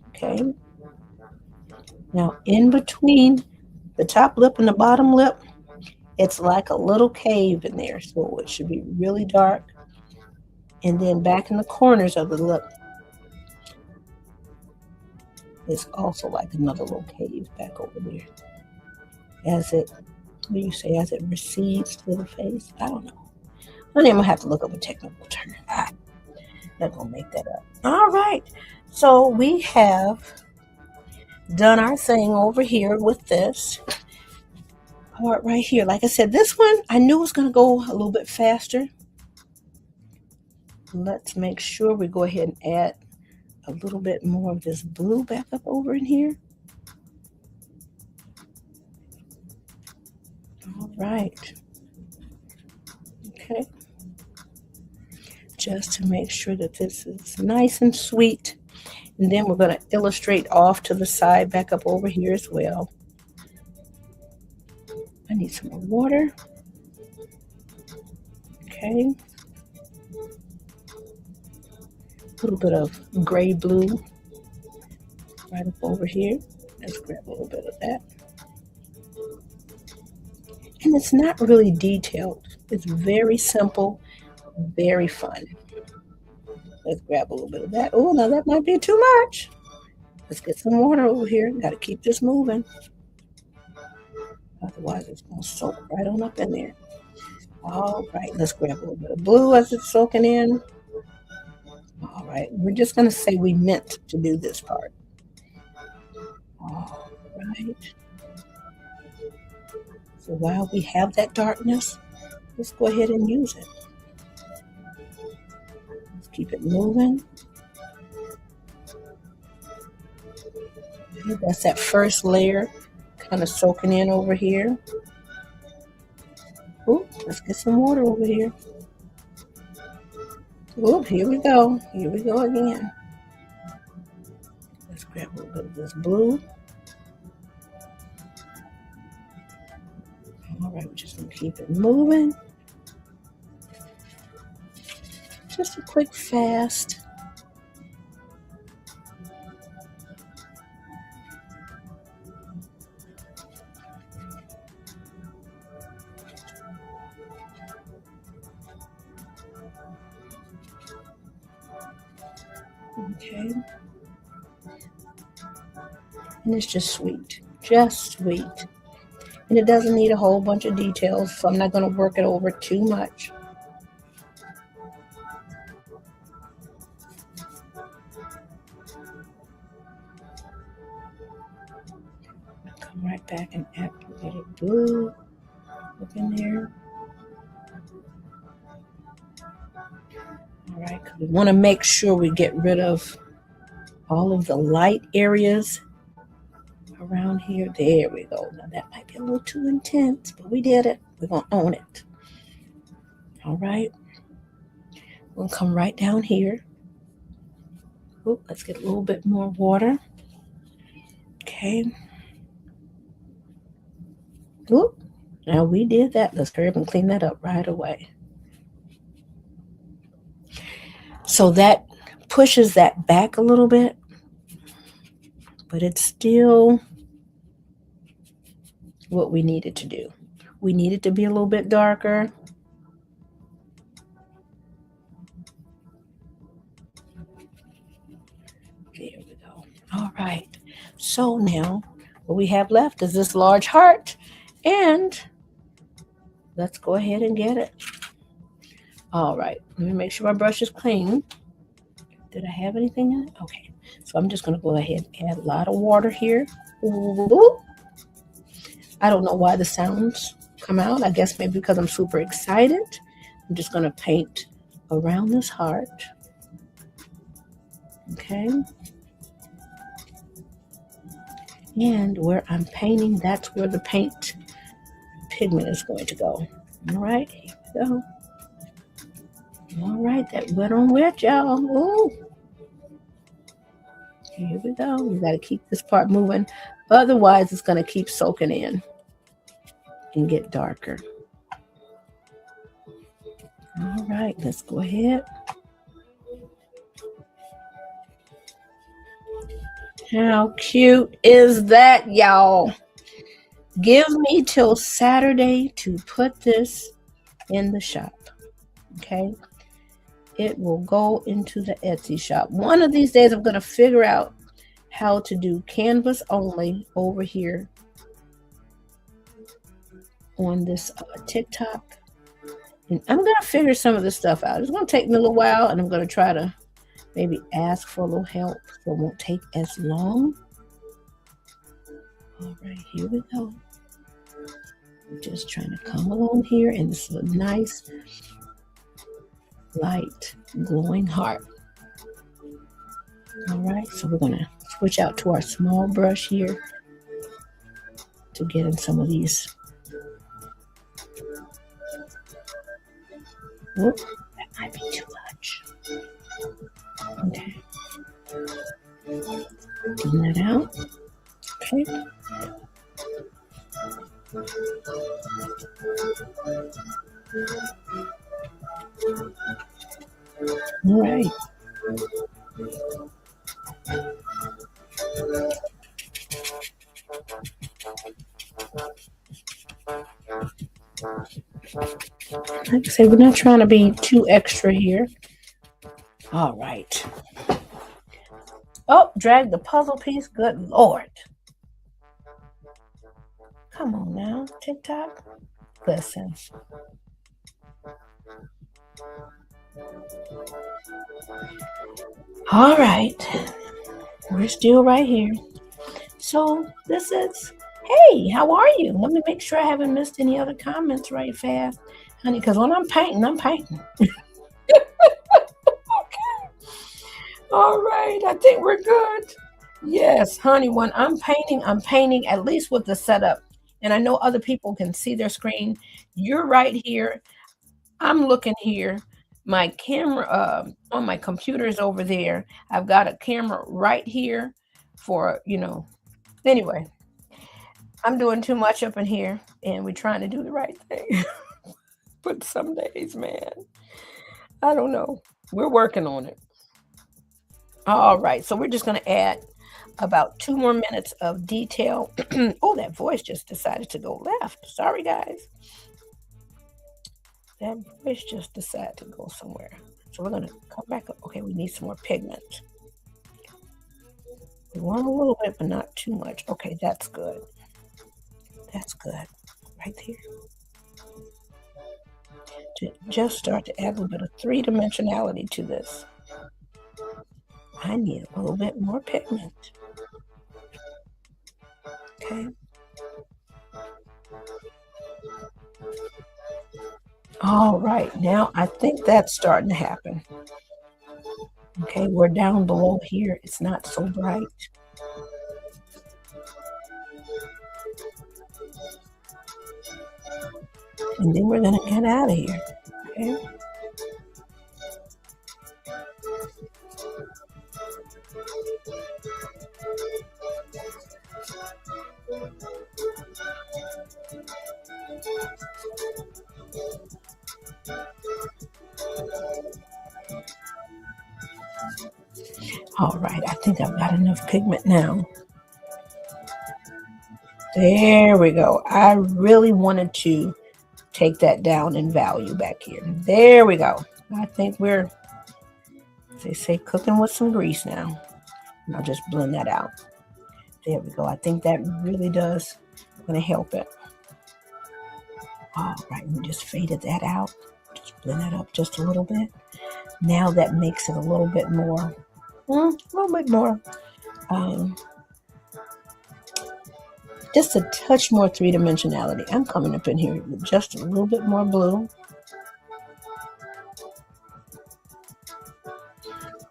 Okay. Now in between the top lip and the bottom lip, it's like a little cave in there, so it should be really dark. And then back in the corners of the lip, it's also like another little cave back over there. As it, what do you say, as it recedes to the face? I don't know. I'm gonna have to look up a technical term. Not gonna make that up. All right. So we have done our thing over here with this part right here. Like I said, this one I knew was gonna go a little bit faster. Let's make sure we go ahead and add a little bit more of this blue back up over in here. All right. Okay. Just to make sure that this is nice and sweet. And then we're going to illustrate off to the side back up over here as well. I need some more water. Okay. A little bit of gray blue right up over here. Let's grab a little bit of that. And it's not really detailed. It's very simple, very fun. Let's grab a little bit of that. Oh, now that might be too much. Let's get some water over here. Got to keep this moving. Otherwise, it's going to soak right on up in there. All right, let's grab a little bit of blue as it's soaking in. All right, we're just going to say we meant to do this part. All right. So while we have that darkness, let's go ahead and use it. Let's keep it moving. Okay, that's that first layer kind of soaking in over here. Ooh, let's get some water over here. Ooh, here we go. Here we go again. Let's grab a little bit of this blue. All right, we're just going to keep it moving. Just a quick fast. Okay. And it's just sweet. Just sweet. And it doesn't need a whole bunch of details, so I'm not going to work it over too much. Come right back and add a little blue up in there. All right, because we want to make sure we get rid of all of the light areas around here. There we go. Now that might be a little too intense, but we did it. We're going to own it. All right. We'll come right down here. Ooh, let's get a little bit more water. Okay. Ooh, now we did that. Let's hurry up and clean that up right away. So that pushes that back a little bit, but it's still what we needed to do. We need it to be a little bit darker. There we go. All right. So now what we have left is this large heart, and let's go ahead and get it. All right. Let me make sure my brush is clean. Did I have anything in it? Okay. So I'm just going to go ahead and add a lot of water here. Ooh. I don't know why the sounds come out. I guess maybe because I'm super excited. I'm just going to paint around this heart. Okay. And where I'm painting, that's where the paint pigment is going to go. All right. Here we go. All right. That wet on wet, y'all. Ooh. Here we go. We got to keep this part moving. Otherwise, it's going to keep soaking in and get darker. All right, let's go ahead. How cute is that, y'all? Give me till Saturday to put this in the shop. Okay. It will go into the Etsy shop. One of these days, I'm going to figure out how to do canvas only over here on this TikTok. And I'm going to figure some of this stuff out. It's going to take me a little while, and I'm going to try to maybe ask for a little help so it won't take as long. All right, here we go. I'm just trying to come along here, and this is a nice light glowing heart. All right, so we're going to switch out to our small brush here to get in some of these. Whoop, that might be too much. Okay. Clean that out. Okay. All right. Like I said, we're not trying to be too extra here. All right. Oh, drag the puzzle piece. Good Lord. Come on now, TikTok. Listen. All right. We're still right here. So this is, hey, how are you? Let me make sure I haven't missed any other comments right fast, honey, because when I'm painting, I'm painting. Okay. All right. I think we're good. Yes, honey, when I'm painting at least with the setup. And I know other people can see their screen. You're right here. I'm looking here. My camera on my computer is over there. I've got a camera right here for, anyway, I'm doing too much up in here and we're trying to do the right thing. But some days, man, I don't know. We're working on it. All right, so we're just going to add about 2 more minutes of detail. Oh, that voice just decided to go left. Sorry, guys. That voice just decided to go somewhere. So we're going to come back up. Okay, we need some more pigment. We want a little bit, but not too much. Okay, that's good. That's good. Right there. To just start to add a little bit of three-dimensionality to this. I need a little bit more pigment. Okay. All right, now I think that's starting to happen. Okay, we're down below here. It's not so bright. And then we're going to get out of here. Okay. All right, I think I've got enough pigment now. There we go. I really wanted to take that down in value back here. There we go. I think we're, as they say, cooking with some grease now. And I'll just blend that out. There we go. I think that really does going to help it. All right, we just faded that out. Just blend that up just a little bit. Now that makes it a little bit more, just a touch more three-dimensionality. I'm coming up in here with just a little bit more blue.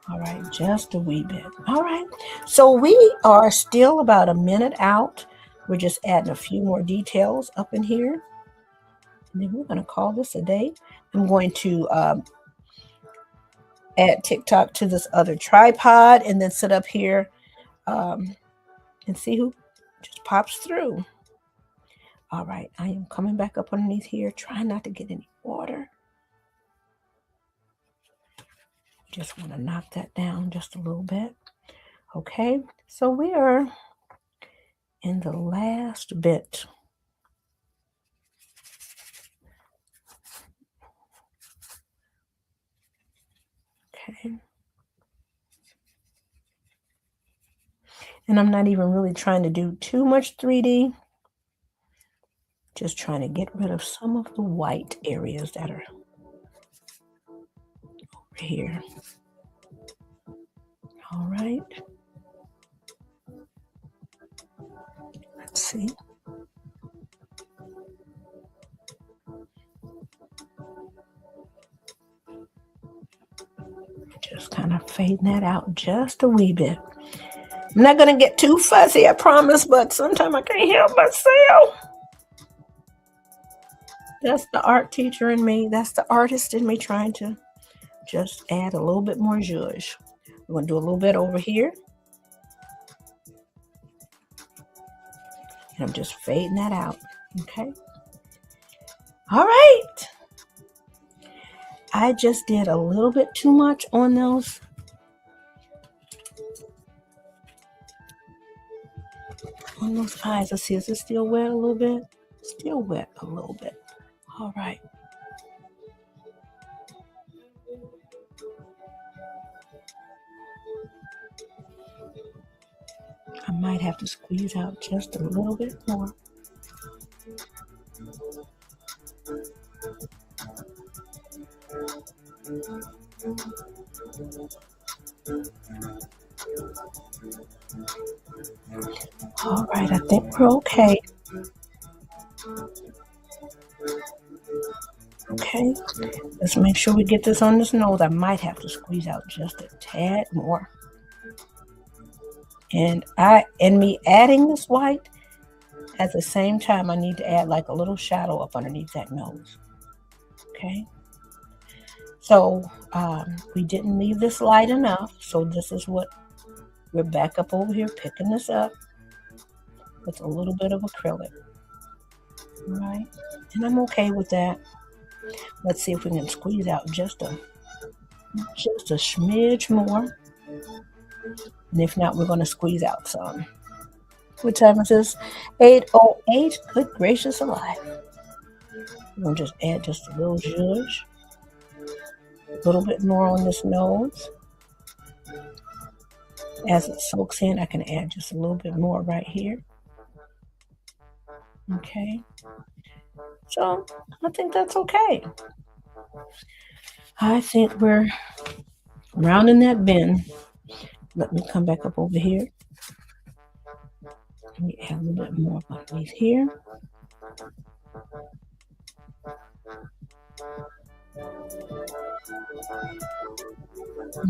All right, just a wee bit. All right, so we are still about a minute out. We're just adding a few more details up in here. And then we're going to call this a day. I'm going to add TikTok to this other tripod and then sit up here and see who just pops through. All right, I am coming back up underneath here, trying not to get any water. Just want to knock that down just a little bit. Okay, so we are in the last bit. Okay. And I'm not even really trying to do too much 3D. Just trying to get rid of some of the white areas that are over here. All right. Let's see. Just kind of fading that out just a wee bit. I'm not going to get too fussy, I promise, but sometimes I can't help myself. That's the art teacher in me. That's the artist in me trying to just add a little bit more zhuzh. We're going to do a little bit over here. And I'm just fading that out. Okay. All right. I just did a little bit too much on those. On those eyes. Let's see, is it still wet a little bit? Still wet a little bit. All right. I might have to squeeze out just a little bit more. All right, I think we're okay. Okay, let's make sure we get this on this nose. I might have to squeeze out just a tad more. And me adding this white, at the same time, I need to add like a little shadow up underneath that nose. Okay. So we didn't leave this light enough. So this is what we're back up over here, picking this up with a little bit of acrylic. All right. And I'm okay with that. Let's see if we can squeeze out just a just a smidge more. And if not, we're going to squeeze out some. What time is this? 8:08. Good gracious alive. We're going to just add just a little zhuzh. A little bit more on this nose. As it soaks in, I can add just a little bit more right here. Okay. So I think that's okay. I think we're rounding that bend. Let me come back up over here. Let me add a little bit more underneath here.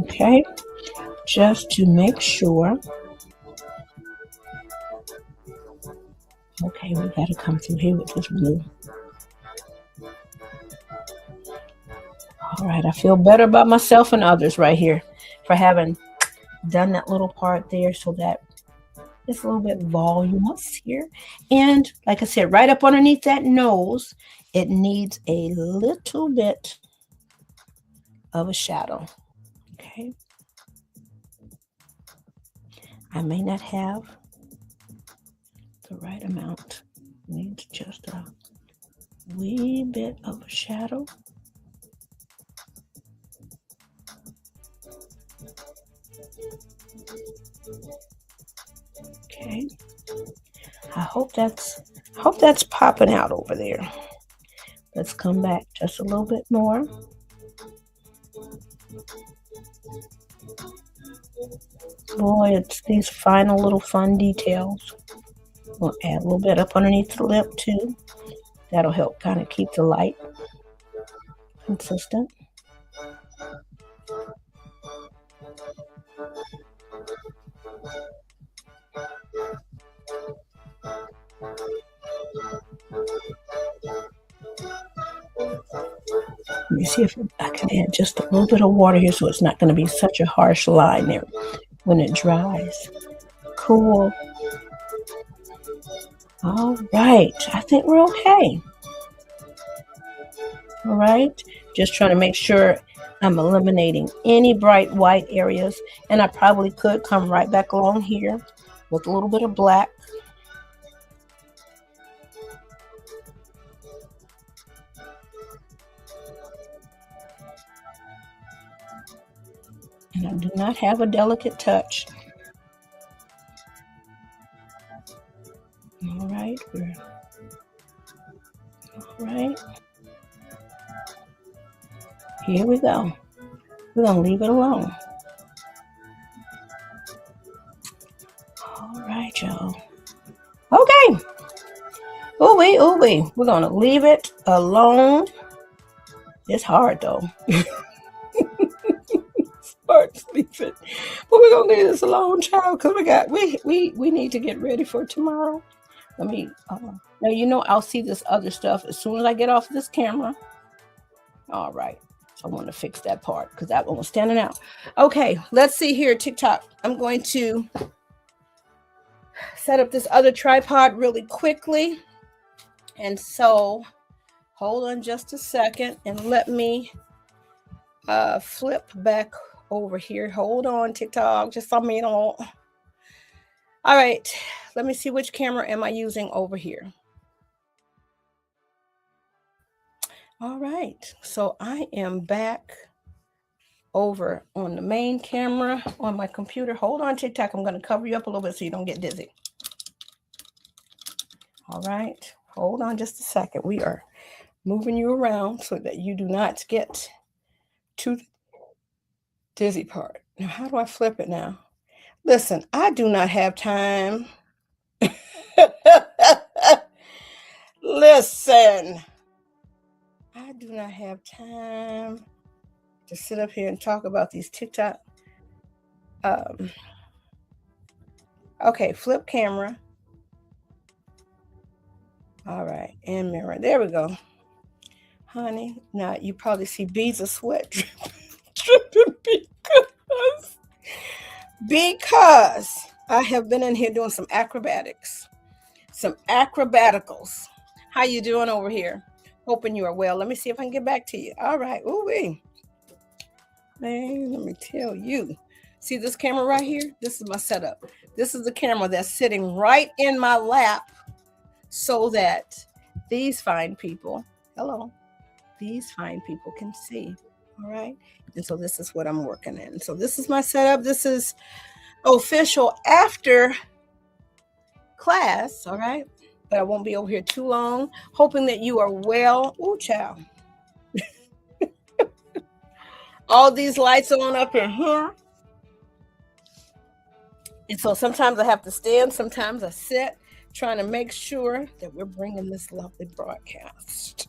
Okay, just to make sure. Okay, we got to come through here with this blue. All right, I feel better about myself and others right here for having done that little part there so that it's a little bit voluminous here. And like I said, right up underneath that nose, it needs a little bit of a shadow. Okay. I may not have the right amount. Needs just a wee bit of a shadow. Okay. I hope that's popping out over there. Let's come back just a little bit more. Boy, it's these final little fun details. We'll add a little bit up underneath the lip too. That'll help kind of keep the light consistent. Let me see if I can add just a little bit of water here so it's not going to be such a harsh line there when it dries. Cool. All right. I think we're okay. All right. Just trying to make sure I'm eliminating any bright white areas. And I probably could come right back along here with a little bit of black. And I do not have a delicate touch. All right. All right. Here we go. We're going to leave it alone. All right, y'all. Okay. Ooh wee. We're going to leave it alone. It's hard, though. Hard to leave it. But we're going to leave this alone, child, because we need to get ready for tomorrow. Let me, now, I'll see this other stuff as soon as I get off this camera. All right. So I want to fix that part because that one was standing out. Okay, let's see here, TikTok. I'm going to set up this other tripod really quickly. And so hold on just a second and let me flip back over here. Hold on, TikTok. Just let me know. All right. Let me see which camera am I using over here. All right. So I am back over on the main camera on my computer. Hold on, TikTok. I'm going to cover you up a little bit so you don't get dizzy. All right. Hold on just a second. We are moving you around so that you do not get to the dizzy part. Now, how do I flip it now? Listen, I do not have time. Listen, I do not have time to sit up here and talk about these TikTok. Okay, flip camera. All right, and mirror. There we go. Honey, now you probably see beads of sweat dripping because I have been in here doing some acrobatics, some acrobaticals. How you doing over here? Hoping you are well. Let me see if I can get back to you. All right. Ooh-wee. Man, let me tell you. See this camera right here? This is my setup. This is the camera that's sitting right in my lap so that these fine people, hello, these fine people can see. All right. And so this is what I'm working in. So this is my setup. This is official after class. All right. But I won't be over here too long. Hoping that you are well. Ooh, child. All these lights on up in here. And so sometimes I have to stand, sometimes I sit, trying to make sure that we're bringing this lovely broadcast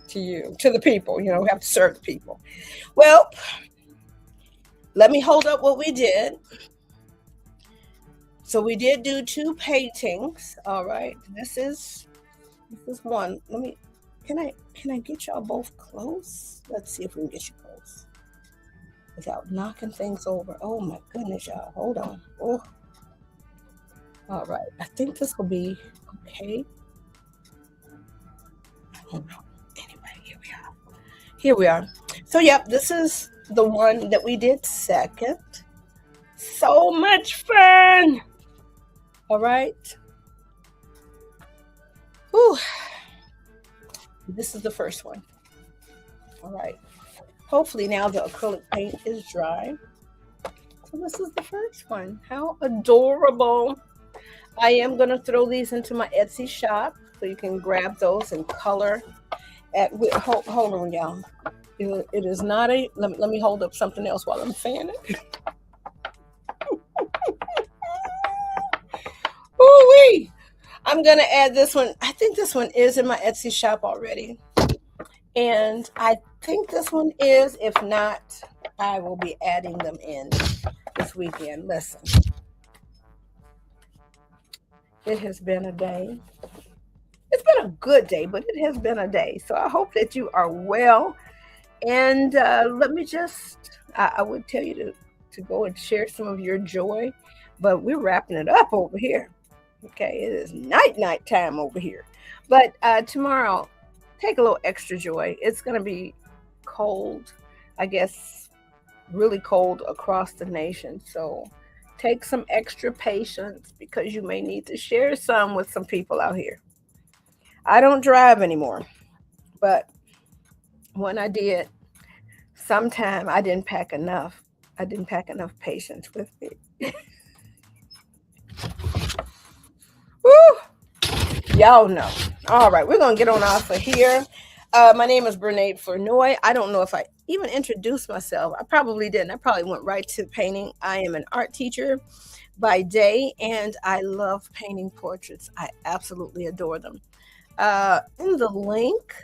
to you, to the people. We have to serve the people. Well, let me hold up what we did. So we did do 2 paintings. All right. This is one. Can I get y'all both close? Let's see if we can get you close without knocking things over. Oh my goodness, y'all. Hold on. Oh. All right. I think this will be okay. I don't know. Anyway, here we are. So yep, this is the one that we did second. So much fun. All right. Whew. This is the first one. All right. Hopefully now the acrylic paint is dry. So this is the first one. How adorable. I am going to throw these into my Etsy shop so you can grab those and color. Hold on, y'all. It is not a, let me hold up something else while I'm fanning. Ooh-wee. I'm going to add this one. I think this one is in my Etsy shop already. And I think this one is. If not, I will be adding them in this weekend. Listen. It has been a day. It's been a good day, but it has been a day. So I hope that you are well. And let me just, I would tell you to go and share some of your joy, but we're wrapping it up over here. Okay, it is night time over here. But tomorrow, take a little extra joy. It's going to be cold, I guess, really cold across the nation. So take some extra patience because you may need to share some with some people out here. I don't drive anymore, but when I did, sometime I didn't pack enough. I didn't pack enough patience with me. Woo! Y'all know. All right, we're going to get on off of here. My name is Bernaid Flournoy. I don't know if I even introduced myself. I probably didn't. I probably went right to painting. I am an art teacher by day, and I love painting portraits. I absolutely adore them. In the link,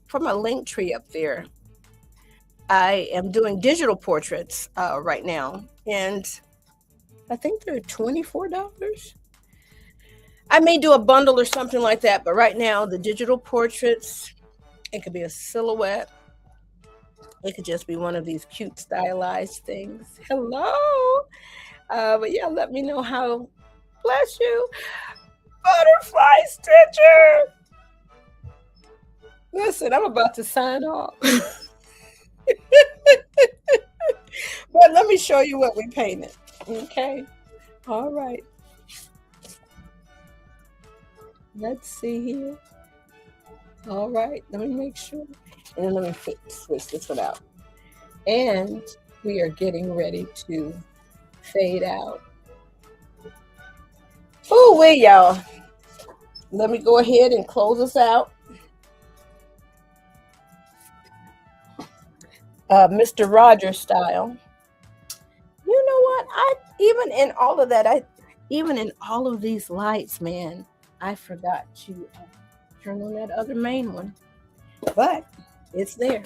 from a link tree up there, I am doing digital portraits right now, and I think they're $24. I may do a bundle or something like that, but right now the digital portraits, it could be a silhouette. It could just be one of these cute stylized things. Hello. But yeah, let me know how. Bless you. Butterfly Stitcher. Listen, I'm about to sign off. But let me show you what we painted. Okay. All right. Let's see here. All right. Let me make sure. And then let me switch this one out. And we are getting ready to fade out. Oh, wait, y'all. Let me go ahead and close us out. Mr. Rogers style. You know what? Even in all of these lights, man, I forgot to turn on that other main one. But it's there.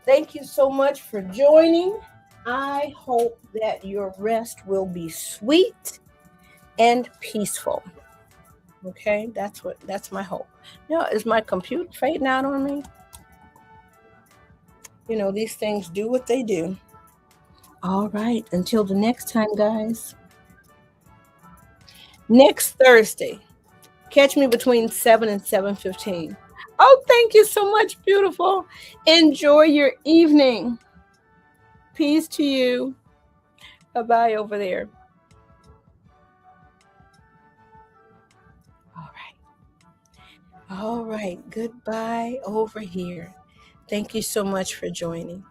Thank you so much for joining. I hope that your rest will be sweet and peaceful. Okay, that's my hope. Now, is my computer fading out on me? You know, these things do what they do. All right, until the next time, guys. Next Thursday, catch me between 7 and 7:15. Oh, thank you so much, beautiful. Enjoy your evening. Peace to you. Bye bye over there. All right. All right. Goodbye over here. Thank you so much for joining.